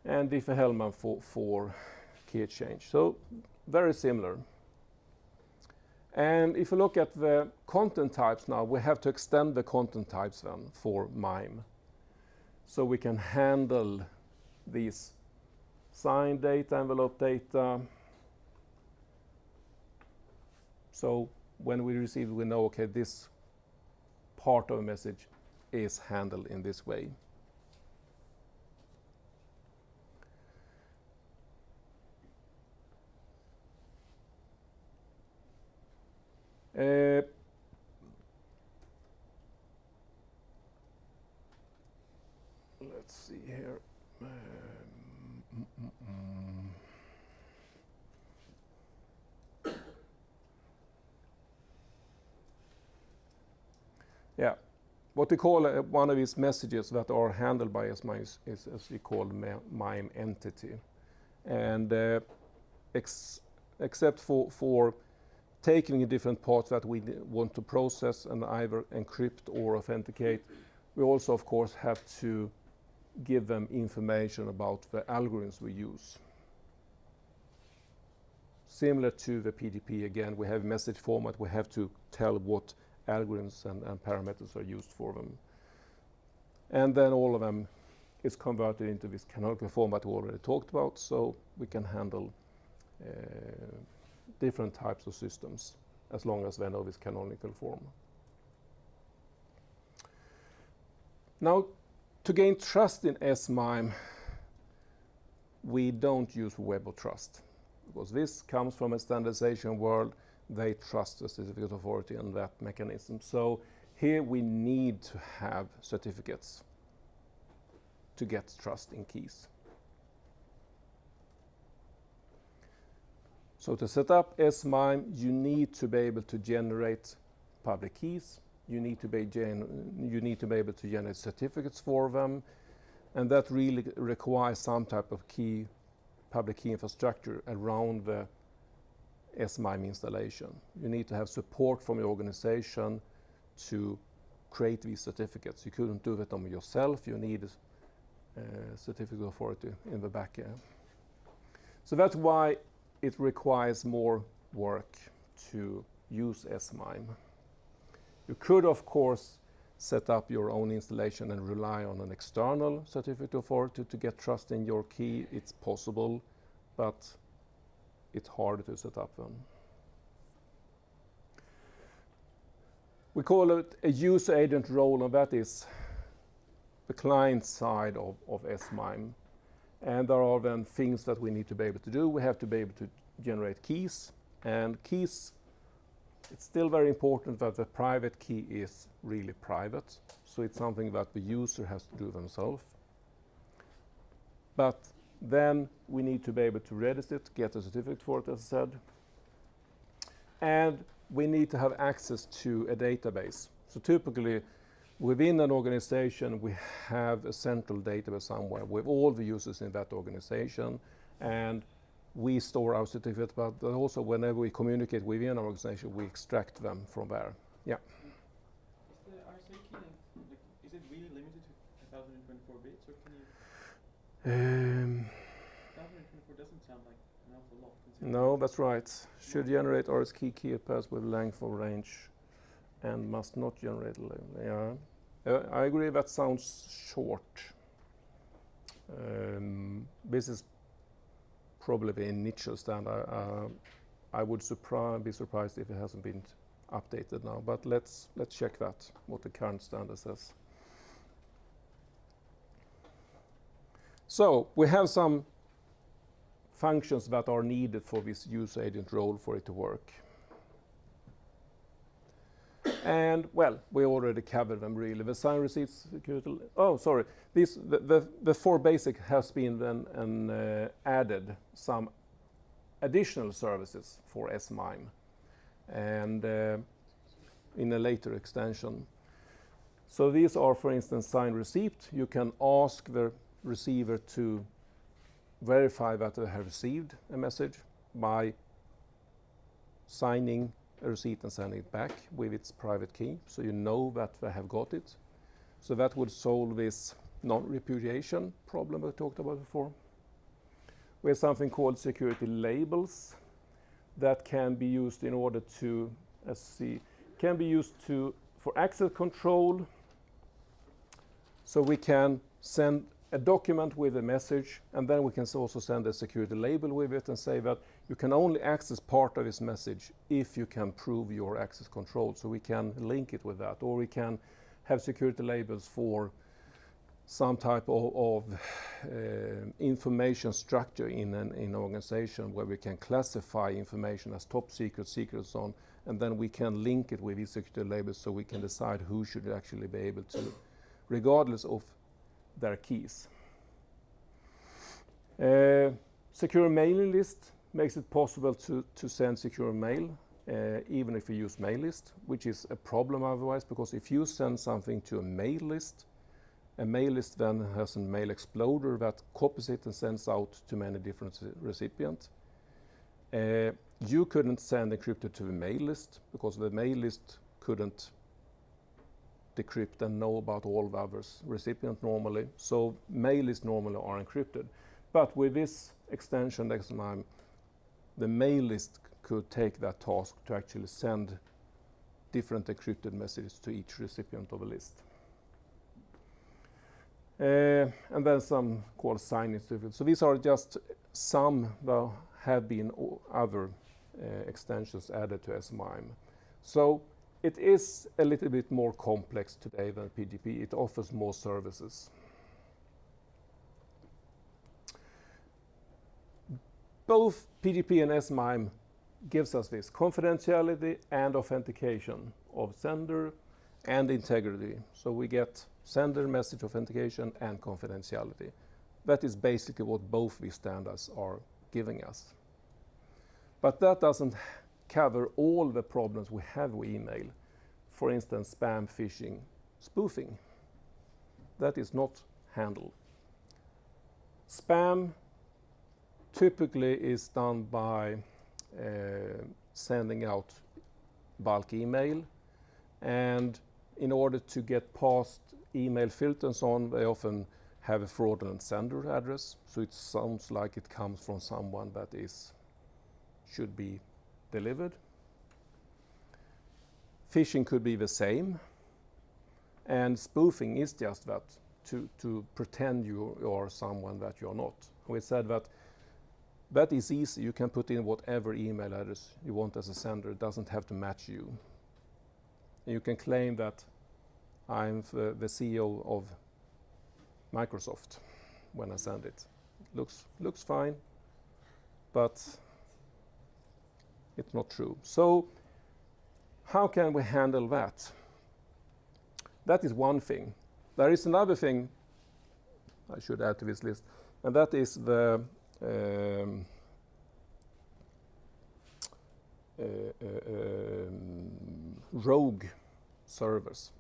And Diffie-Hellman for key exchange. So very similar. And if you look at the content types now, we have to extend the content types then for MIME. So we can handle these signed data, envelope data. So when we receive it, we know, okay, this part of a message is handled in this way. Let's see here. Yeah, what we call one of these messages that are handled by SMIME is as we call MIME entity. And except for taking the different parts that we want to process and either encrypt or authenticate, we also, of course, have to give them information about the algorithms we use. Similar to the PGP, again, we have message format. We have to tell what algorithms and parameters are used for them. And then all of them is converted into this canonical format we already talked about, so we can handle different types of systems as long as they know this canonical form. Now, to gain trust in SMIME, we don't use Web of Trust, because this comes from a standardization world. They trust the certificate authority and that mechanism. So here we need to have certificates to get trust in keys. So to set up SMIME, you need to be able to generate public keys. You need to be able to generate certificates for them, and that really requires some type of public key infrastructure around the SMIME installation. You need to have support from your organization to create these certificates. You couldn't do that on yourself. You need a certificate authority in the back end. So that's why it requires more work to use SMIME. You could, of course, set up your own installation and rely on an external certificate authority to get trust in your key. It's possible, but it's harder to set up them. We call it a user agent role, and that is the client side of SMIME. And there are then things that we need to be able to do. We have to be able to generate keys, and keys, it's still very important that the private key is really private. So it's something that the user has to do themselves. But then we need to be able to register it, get a certificate for it, as I said. And we need to have access to a database. So typically, within an organization, we have a central database somewhere with all the users in that organization, and we store our certificates, but also whenever we communicate within our organization, we extract them from there. Yeah. Is the RSA key, is it really limited to 1024 bits, or can you... 1024 doesn't sound like an awful lot. No, that's right. Should generate RSA key pairs with length or range, and must not generate. Yeah. I agree, that sounds short. This is probably the initial standard. I would be surprised if it hasn't been updated now, but let's check that, what the current standard says. So we have some functions that are needed for this user agent role for it to work. And well, we already covered them really. The sign receipts security. Oh, sorry. The four basic has been then added some additional services for SMIME, and in a later extension. So these are, for instance, signed receipt. You can ask the receiver to verify that they have received a message by signing a receipt and sending it back with its private key, so you know that they have got it. So that would solve this non-repudiation problem we talked about before. We have something called security labels that can be used in order to, can be used for access control. So we can send a document with a message, and then we can also send a security label with it and say that you can only access part of this message if you can prove your access control. So we can link it with that, or we can have security labels for some type of information structure in an organization where we can classify information as top secret, secret, and so on, and then we can link it with these security labels so we can decide who should actually be able to, regardless of their keys. Secure mailing list makes it possible to send secure mail even if you use mail list, which is a problem otherwise, because if you send something to a mail list then has a mail exploder that copies it and sends out to many different recipients. You couldn't send encrypted to the mail list because the mail list couldn't decrypt and know about all the others recipients normally. So mail lists normally are encrypted. But with this extension next time, the mail list could take that task to actually send different encrypted messages to each recipient of a list. And then some called signing certificates. So these are just some that have been other extensions added to SMIME. So it is a little bit more complex today than PGP. It offers more services. Both PGP and SMIME gives us this confidentiality and authentication of sender and integrity. So we get sender message authentication and confidentiality. That is basically what both these standards are giving us. But that doesn't cover all the problems we have with email. For instance, spam, phishing, spoofing. That is not handled. Spam typically is done by sending out bulk email, and in order to get past email filters and so on, they often have a fraudulent sender address, so it sounds like it comes from someone that should be delivered. Phishing could be the same, and spoofing is just that, to pretend you are someone that you're not. We said that is easy. You can put in whatever email address you want as a sender. It doesn't have to match you. And you can claim that I'm the CEO of Microsoft when I send it. Looks fine, but it's not true. So how can we handle that? That is one thing. There is another thing I should add to this list, and that is the rogue servers,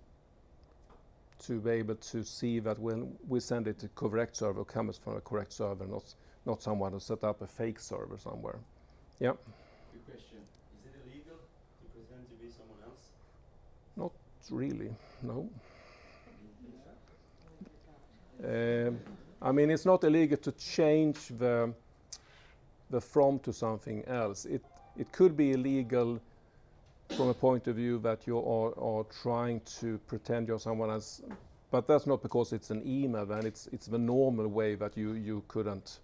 to be able to see that when we send it to correct server, it comes from a correct server, not someone who set up a fake server somewhere. Yeah. Quick question. Is it illegal to pretend to be someone else? Not really, no. I mean, it's not illegal to change the from to something else. It could be illegal from a point of view that you are trying to pretend you're someone else, but that's not because it's an email, then it's the normal way that you couldn't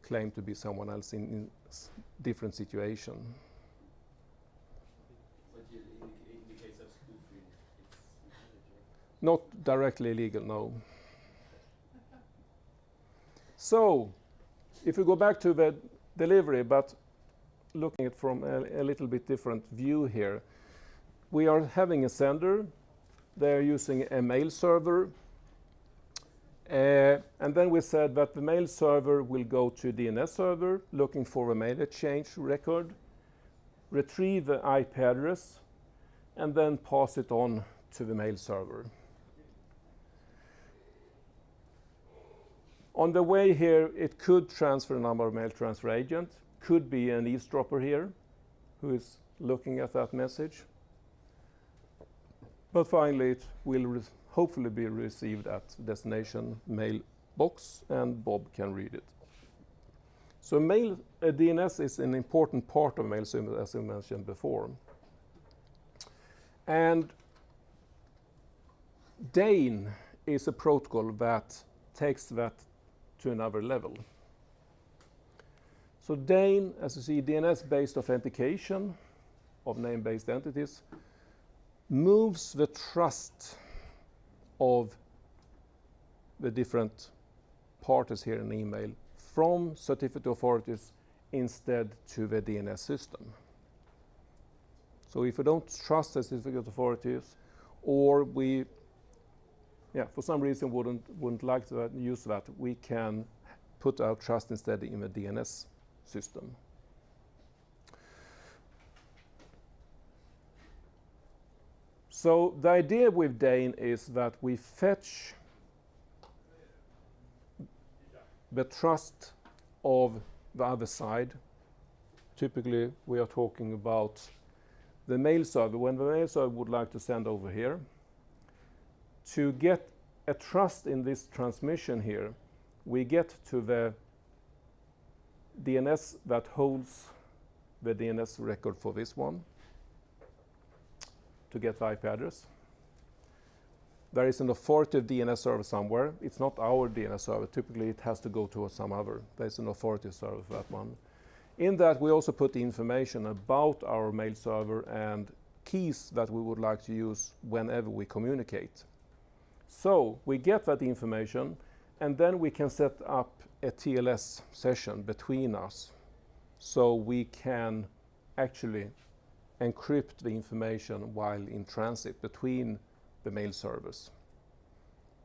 claim to be someone else in different situation. But in the case of spoofing, it's Not directly illegal, no. So, if we go back to the delivery, but looking at it from a little bit different view here, we are having a sender. They're using a mail server. And then we said that the mail server will go to DNS server looking for a mail exchange record, retrieve the IP address, and then pass it on to the mail server. On the way here, it could transfer a number of mail transfer agents, could be an eavesdropper here who is looking at that message. But finally, it will hopefully be received at destination mailbox, and Bob can read it. So DNS is an important part of mail service, as I mentioned before. And DANE is a protocol that takes that to another level. So DANE, as you see, DNS-based authentication of name-based entities, moves the trust of the different parties here in email from certificate authorities instead to the DNS system. So if we don't trust the certificate authorities, or we, for some reason wouldn't like to use that, we can put our trust instead in the DNS system. So the idea with DANE is that we fetch the trust of the other side. Typically, we are talking about the mail server. When the mail server would like to send over here, to get a trust in this transmission here, we get to the DNS that holds the DNS record for this one, to get the IP address. There is an authoritative DNS server somewhere. It's not our DNS server. Typically, it has to go to some other. There's an authoritative server for that one. In that, we also put the information about our mail server and keys that we would like to use whenever we communicate. So we get that information, and then we can set up a TLS session between us, so we can actually encrypt the information while in transit between the mail servers.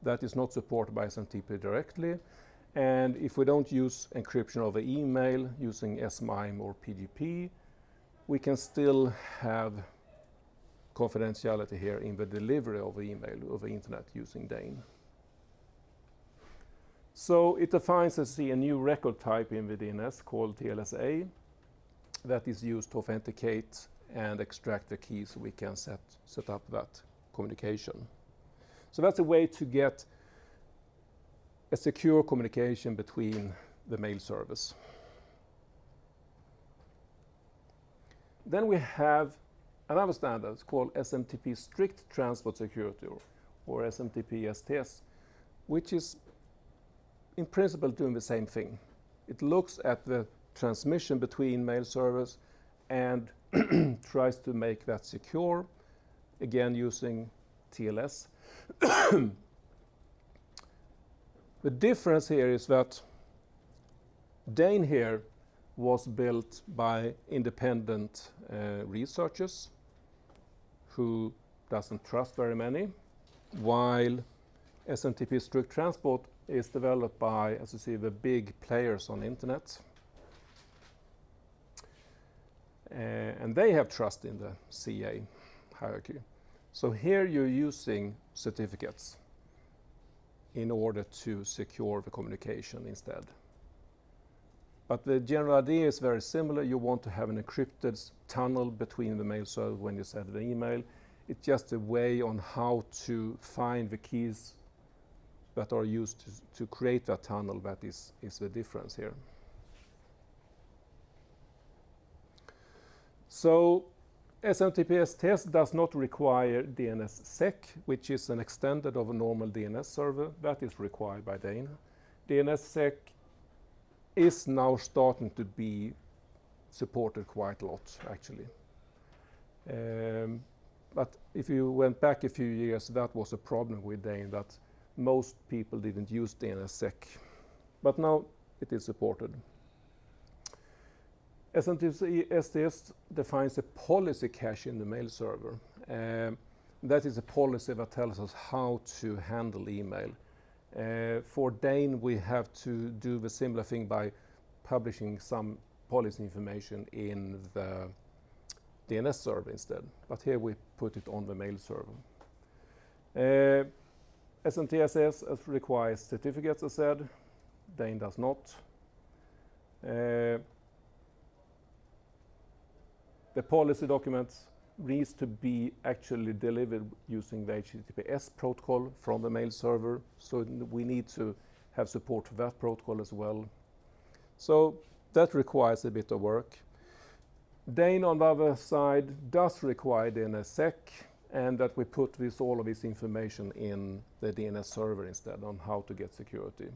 That is not supported by SMTP directly, and if we don't use encryption over email using SMIME or PGP, we can still have confidentiality here in the delivery of email over internet using DANE. So it defines a new record type in the DNS called TLSA that is used to authenticate and extract the keys so we can set up that communication. So that's a way to get a secure communication between the mail service. Then we have another standard called SMTP Strict Transport Security, or SMTP STS, which is in principle doing the same thing. It looks at the transmission between mail servers and tries to make that secure, again using TLS. The difference here is that DANE here was built by independent researchers who doesn't trust very many, while SMTP Strict Transport is developed by, as you see, the big players on the internet. And they have trust in the CA hierarchy. So here you're using certificates in order to secure the communication instead. But the general idea is very similar. You want to have an encrypted tunnel between the mail server when you send an email. It's just a way on how to find the keys that are used to create that tunnel that is the difference here. So SMTP STS does not require DNSSEC, which is an extended of a normal DNS server. That is required by DANE. DNSSEC is now starting to be supported quite a lot, actually. But if you went back a few years, that was a problem with DANE, that most people didn't use DNSSEC. But now it is supported. SMTP STS defines a policy cache in the mail server, That is a policy that tells us how to handle email. For Dane, we have to do the similar thing by publishing some policy information in the DNS server instead. But here we put it on the mail server. SMTSS requires certificates, as said. Dane does not. The policy documents needs to be actually delivered using the HTTPS protocol from the mail server. So we need to have support for that protocol as well. So that requires a bit of work. Dane, on the other side, does require DNSSEC, and that we put all of this information in the DNS server instead on how to get security.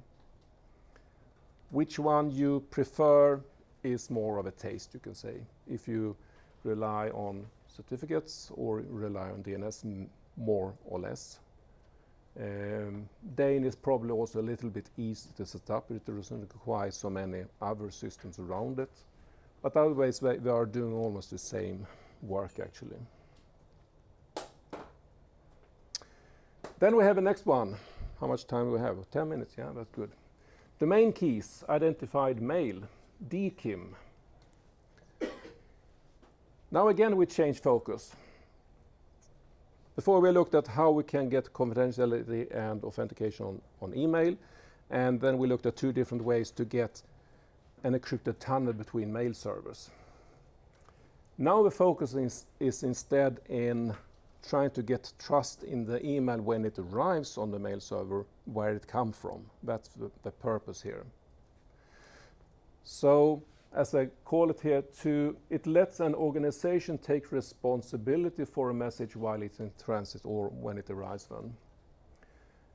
Which one you prefer is more of a taste, you can say. If you rely on certificates or rely on DNS more or less. Dane is probably also a little bit easy to set up. It doesn't require so many other systems around it. But otherwise, they are doing almost the same work, actually. Then we have the next one. How much time do we have? 10 minutes, yeah, that's good. Domain keys, identified mail, DKIM. Now again, we change focus. Before we looked at how we can get confidentiality and authentication on email, and then we looked at two different ways to get an encrypted tunnel between mail servers. Now the focus is instead in trying to get trust in the email when it arrives on the mail server, where it comes from. That's the purpose here. So, as I call it here, it lets an organization take responsibility for a message while it's in transit or when it arrives then.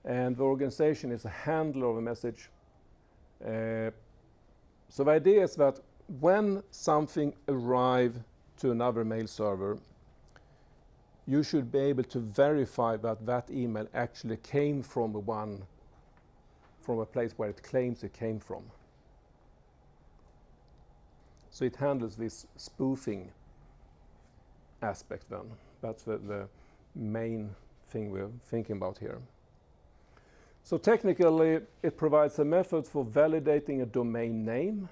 And the organization is a handler of a message. So the idea is that when something arrives to another mail server, you should be able to verify that that email actually came from a place where it claims it came from. So it handles this spoofing aspect then. That's the main thing we're thinking about here. So technically, it provides a method for validating a domain name,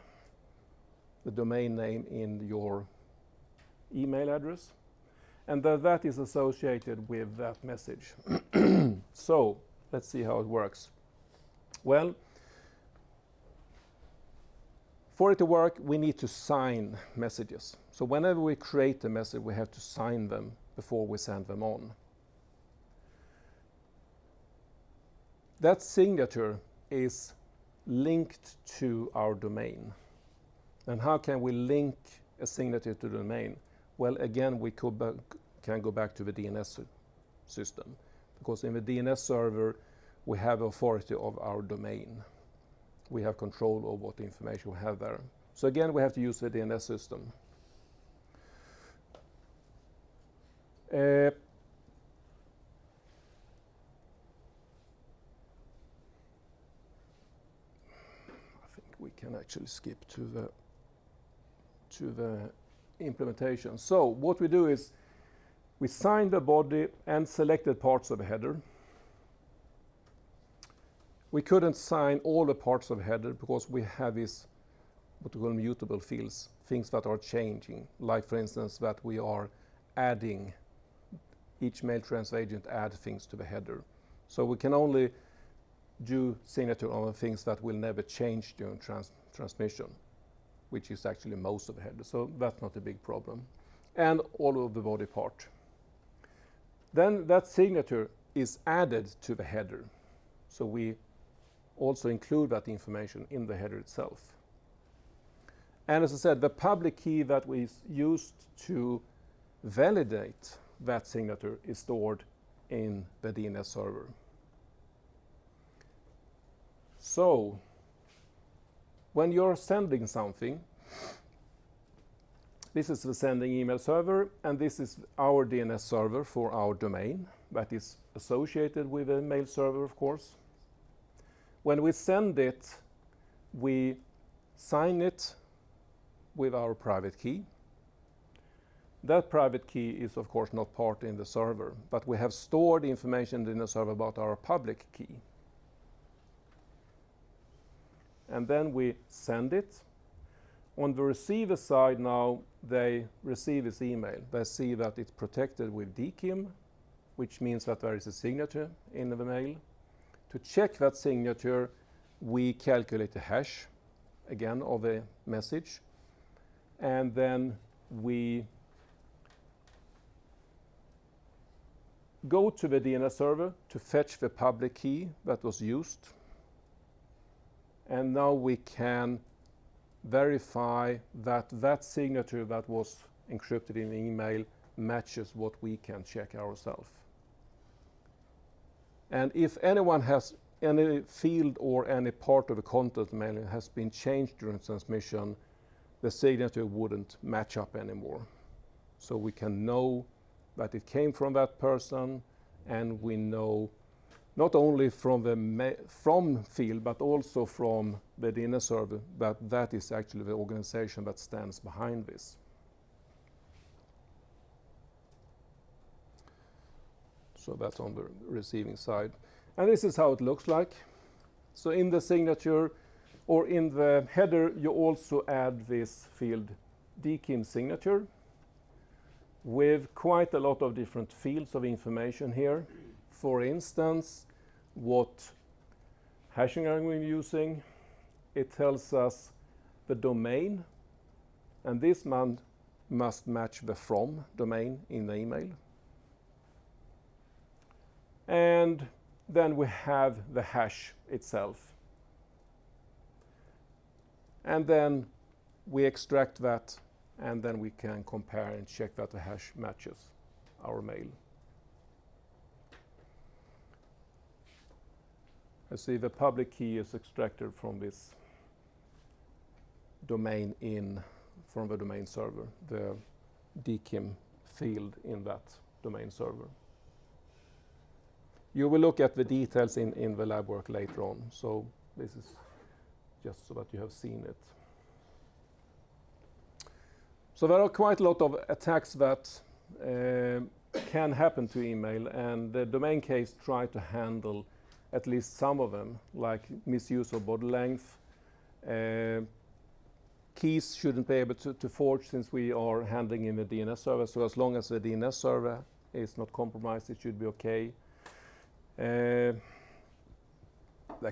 the domain name in your email address, and that is associated with that message. So let's see how it works. Well, for it to work, we need to sign messages. So whenever we create a message, we have to sign them before we send them on. That signature is linked to our domain. And how can we link a signature to the domain? Well, again, we can go back to the DNS system, because in the DNS server, we have authority of our domain. We have control over what information we have there. So again, we have to use the DNS system. I think we can actually skip to the implementation. So what we do is we sign the body and selected parts of the header. We couldn't sign all the parts of the header because we have these what we call mutable fields, things that are changing, like for instance that we are adding, each mail transfer agent add things to the header. So we can only do signature on the things that will never change during transmission, which is actually most of the header. So that's not a big problem. And all of the body part. Then that signature is added to the header. So we also include that information in the header itself. And as I said, the public key that we used to validate that signature is stored in the DNS server. So when you're sending something, this is the sending email server, and this is our DNS server for our domain that is associated with the mail server, of course. When we send it, we sign it with our private key. That private key is of course not part in the server, but we have stored information in the server about our public key. And then we send it. On the receiver side now, they receive this email. They see that it's protected with DKIM, which means that there is a signature in the mail. To check that signature, we calculate a hash, again, of a message. And then we go to the DNS server to fetch the public key that was used. And now we can verify that that signature that was encrypted in the email matches what we can check ourselves. And if anyone has any field or any part of the content mail has been changed during transmission, the signature wouldn't match up anymore. So we can know that it came from that person, and we know not only from the from field, but also from the DNS server that that is actually the organization that stands behind this. So that's on the receiving side. And this is how it looks like. So in the signature or in the header, you also add this field DKIM signature with quite a lot of different fields of information here. For instance, what hashing are we using? It tells us the domain, and this must match the from domain in the email. And then we have the hash itself. And then we extract that, and then we can compare and check that the hash matches our mail. I see the public key is extracted from this domain from the domain server, the DKIM field in that domain server. You will look at the details in the lab work later on, so this is just so that you have seen it. So there are quite a lot of attacks that can happen to email, and the domain case try to handle at least some of them, like misuse of body length. Keys shouldn't be able to forge since we are handling in the DNS server, so as long as the DNS server is not compromised, it should be okay. There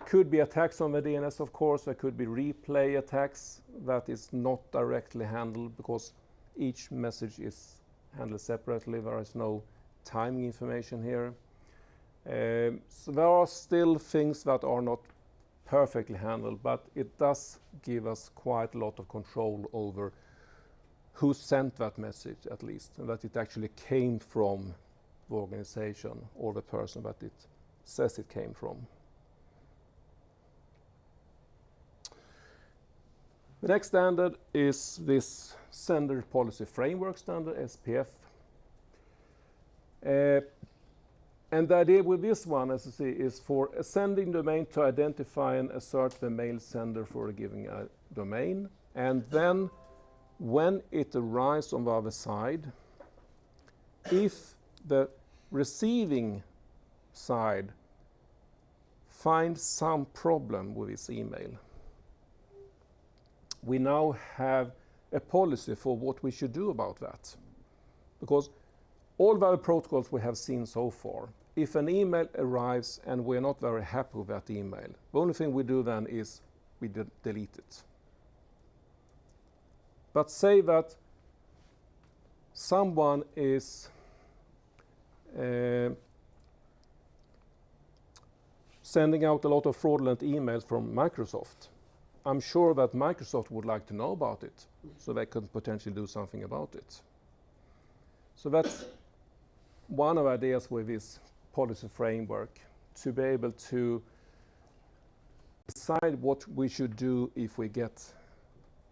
could be attacks on the DNS, of course. There could be replay attacks that is not directly handled because each message is handled separately. There is no timing information here. So there are still things that are not perfectly handled, but it does give us quite a lot of control over who sent that message, at least, and that it actually came from the organization or the person that it says it came from. The next standard is this Sender Policy Framework Standard, SPF. And the idea with this one, as you see, is for a sending domain to identify and assert the mail sender for a given domain. And then when it arrives on the other side, if the receiving side finds some problem with its email, we now have a policy for what we should do about that. Because all the other protocols we have seen so far, if an email arrives and we're not very happy with that email, the only thing we do then is we delete it. But say that someone is sending out a lot of fraudulent emails from Microsoft. I'm sure that Microsoft would like to know about it, so they could potentially do something about it. So that's one of the ideas with this policy framework, to be able to decide what we should do if we get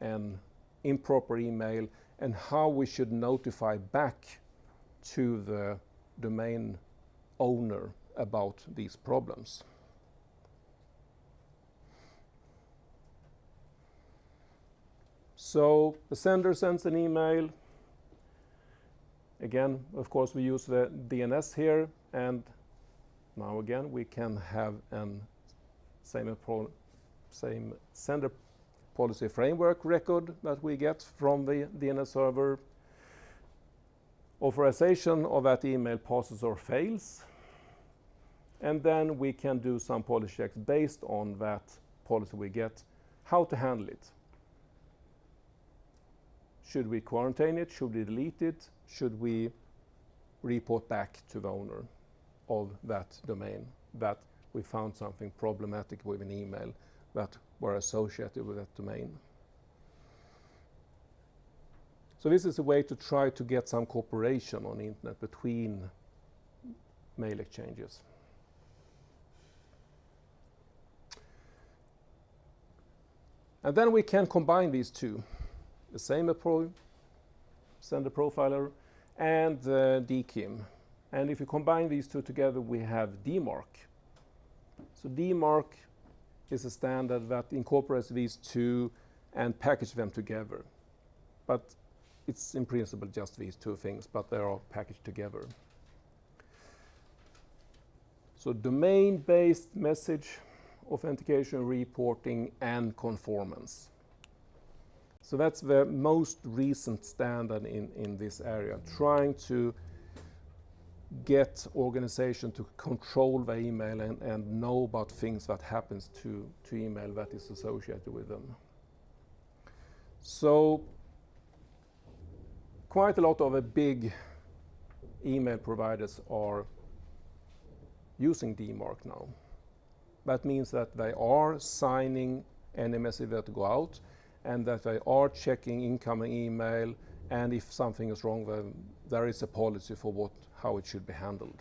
an improper email and how we should notify back to the domain owner about these problems. So the sender sends an email. Again, of course, we use the DNS here, and now again we can have an same sender policy framework record that we get from the DNS server. Authorization of that email passes or fails, and then we can do some policy checks based on that policy we get, how to handle it. Should we quarantine it? Should we delete it? Should we report back to the owner of that domain that we found something problematic with an email that were associated with that domain? So this is a way to try to get some cooperation on the internet between mail exchanges. And then we can combine these two, the same sender profiler and DKIM. And if you combine these two together, we have DMARC. So DMARC is a standard that incorporates these two and packages them together. But it's in principle just these two things, but they are packaged together. So domain-based message authentication, reporting, and conformance. So that's the most recent standard in this area, trying to get organization to control the email and know about things that happens to email that is associated with them. So quite a lot of the big email providers are using DMARC now. That means that they are signing any message that go out, and that they are checking incoming email, and if something is wrong, then there is a policy for how it should be handled.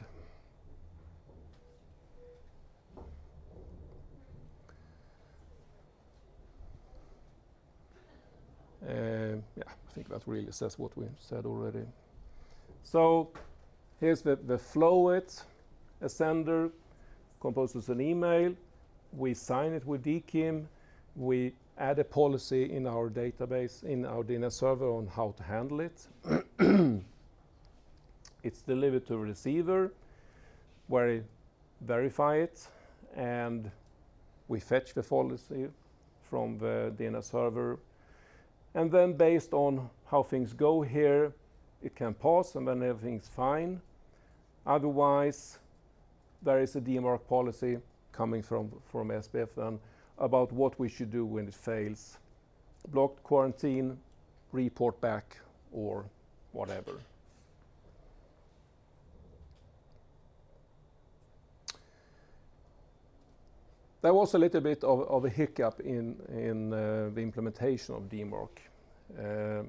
Yeah, I think that really says what we said already. So here's the flow. A sender composes an email, we sign it with DKIM, we add a policy in our database, in our DNS server on how to handle it. It's delivered to a receiver where we verify it, and we fetch the policy from the DNS server. And then based on how things go here, it can pass and then everything's fine. Otherwise, there is a DMARC policy coming from SPF then about what we should do when it fails. Blocked, quarantine, report back, or whatever. There was a little bit of a hiccup in the implementation of DMARC.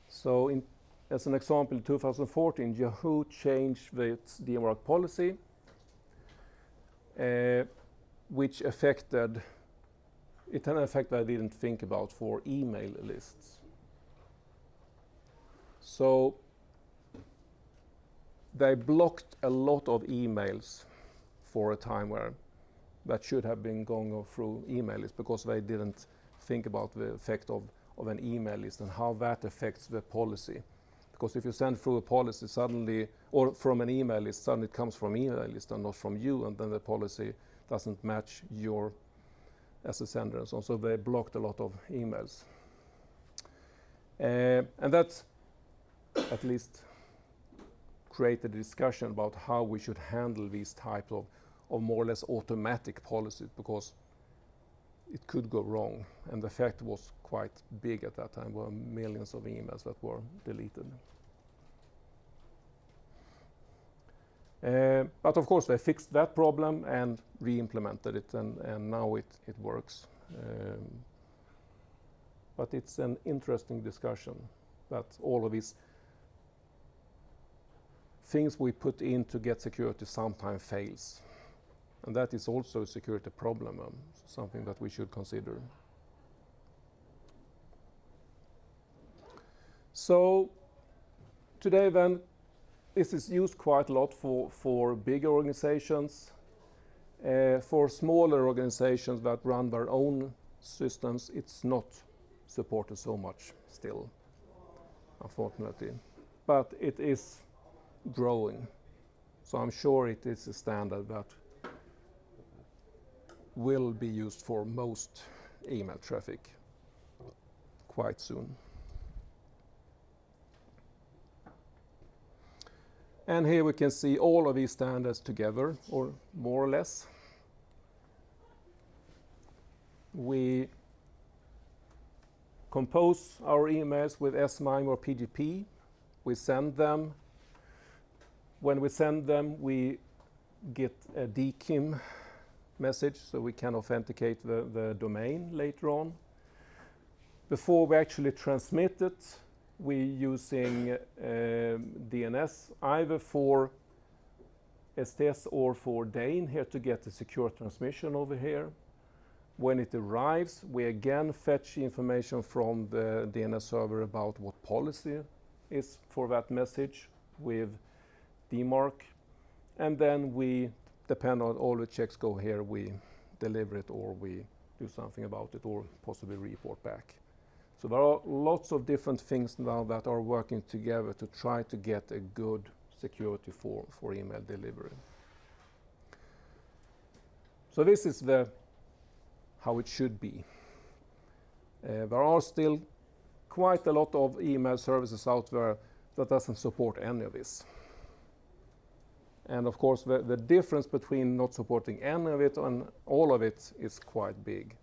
So as an example, in 2014, Yahoo changed its DMARC policy, which affected, it had an effect that I didn't think about for email lists. So they blocked a lot of emails for a time where that should have been going through email lists, because they didn't think about the effect of an email list and how that affects the policy. Because if you send through a policy suddenly, or from an email list, suddenly it comes from email list and not from you, and then the policy doesn't match your as a sender and so on. So they blocked a lot of emails. And that at least created a discussion about how we should handle these types of more or less automatic policies, because it could go wrong, and the effect was quite big at that time. There were millions of emails that were deleted. But of course they fixed that problem and re-implemented it, and now it works. But it's an interesting discussion that all of these things we put in to get security sometimes fails. And that is also a security problem, something that we should consider. So today then, this is used quite a lot for bigger organizations. For smaller organizations that run their own systems, it's not supported so much still, unfortunately. but it is growing. So I'm sure it is a standard that will be used for most email traffic quite soon. And here we can see all of these standards together, or more or less. We compose our emails with SMIME or PGP. We send them. When we send them, we get a DKIM message, so we can authenticate the domain later on. Before we actually transmit it, we're using DNS, either for STS or for DANE here to get the secure transmission over here. When it arrives, we again fetch information from the DNS server about what policy is for that message with DMARC. And then we, depend on all the checks go here, we deliver it or we do something about it or possibly report back. So there are lots of different things now that are working together to try to get a good security for email delivery. So this is how it should be. There are still quite a lot of email services out there that doesn't support any of this. And of course, the difference between not supporting any of it and all of it is quite big.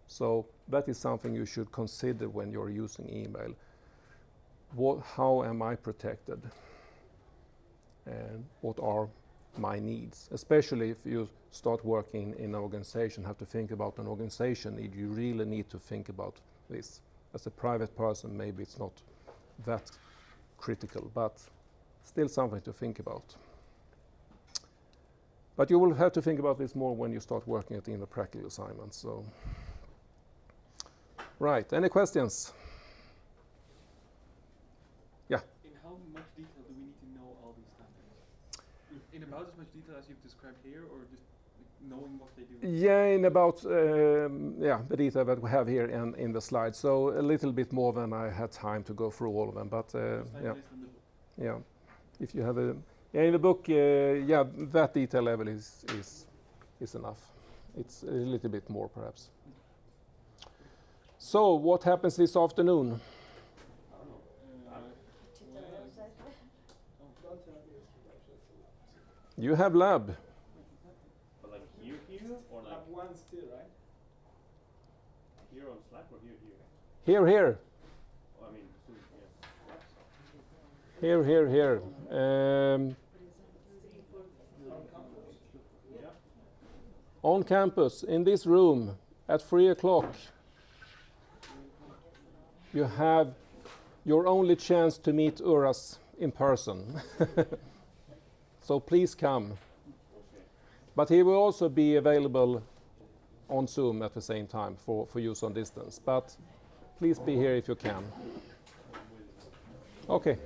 So that is something you should consider when you're using email. How am I protected? And what are my needs? Especially if you start working in an organization, have to think about an organization need. You really need to think about this. As a private person, maybe it's not that critical, but still something to think about. But you will have to think about this more when you start working in the practical assignments. So, right, any questions? Yeah. In how much detail do we need to know all these standards? In about as much detail as you've described here, or just like, knowing what they do? Yeah, in about the detail that we have here in the slide. So a little bit more than I had time to go through all of them. But yeah, if you have in the book, that detail level is enough. It's a little bit more, perhaps. So, what happens this afternoon? You have lab. But like here or like Lab 1 still, right? here on Slack or here? Here. Oh, I mean, yeah. Here. On campus, in this room, at 3 o'clock, you have your only chance to meet Uras in person. So please come. But he will also be available on Zoom at the same time for use on distance. But please be here if you can. Okay.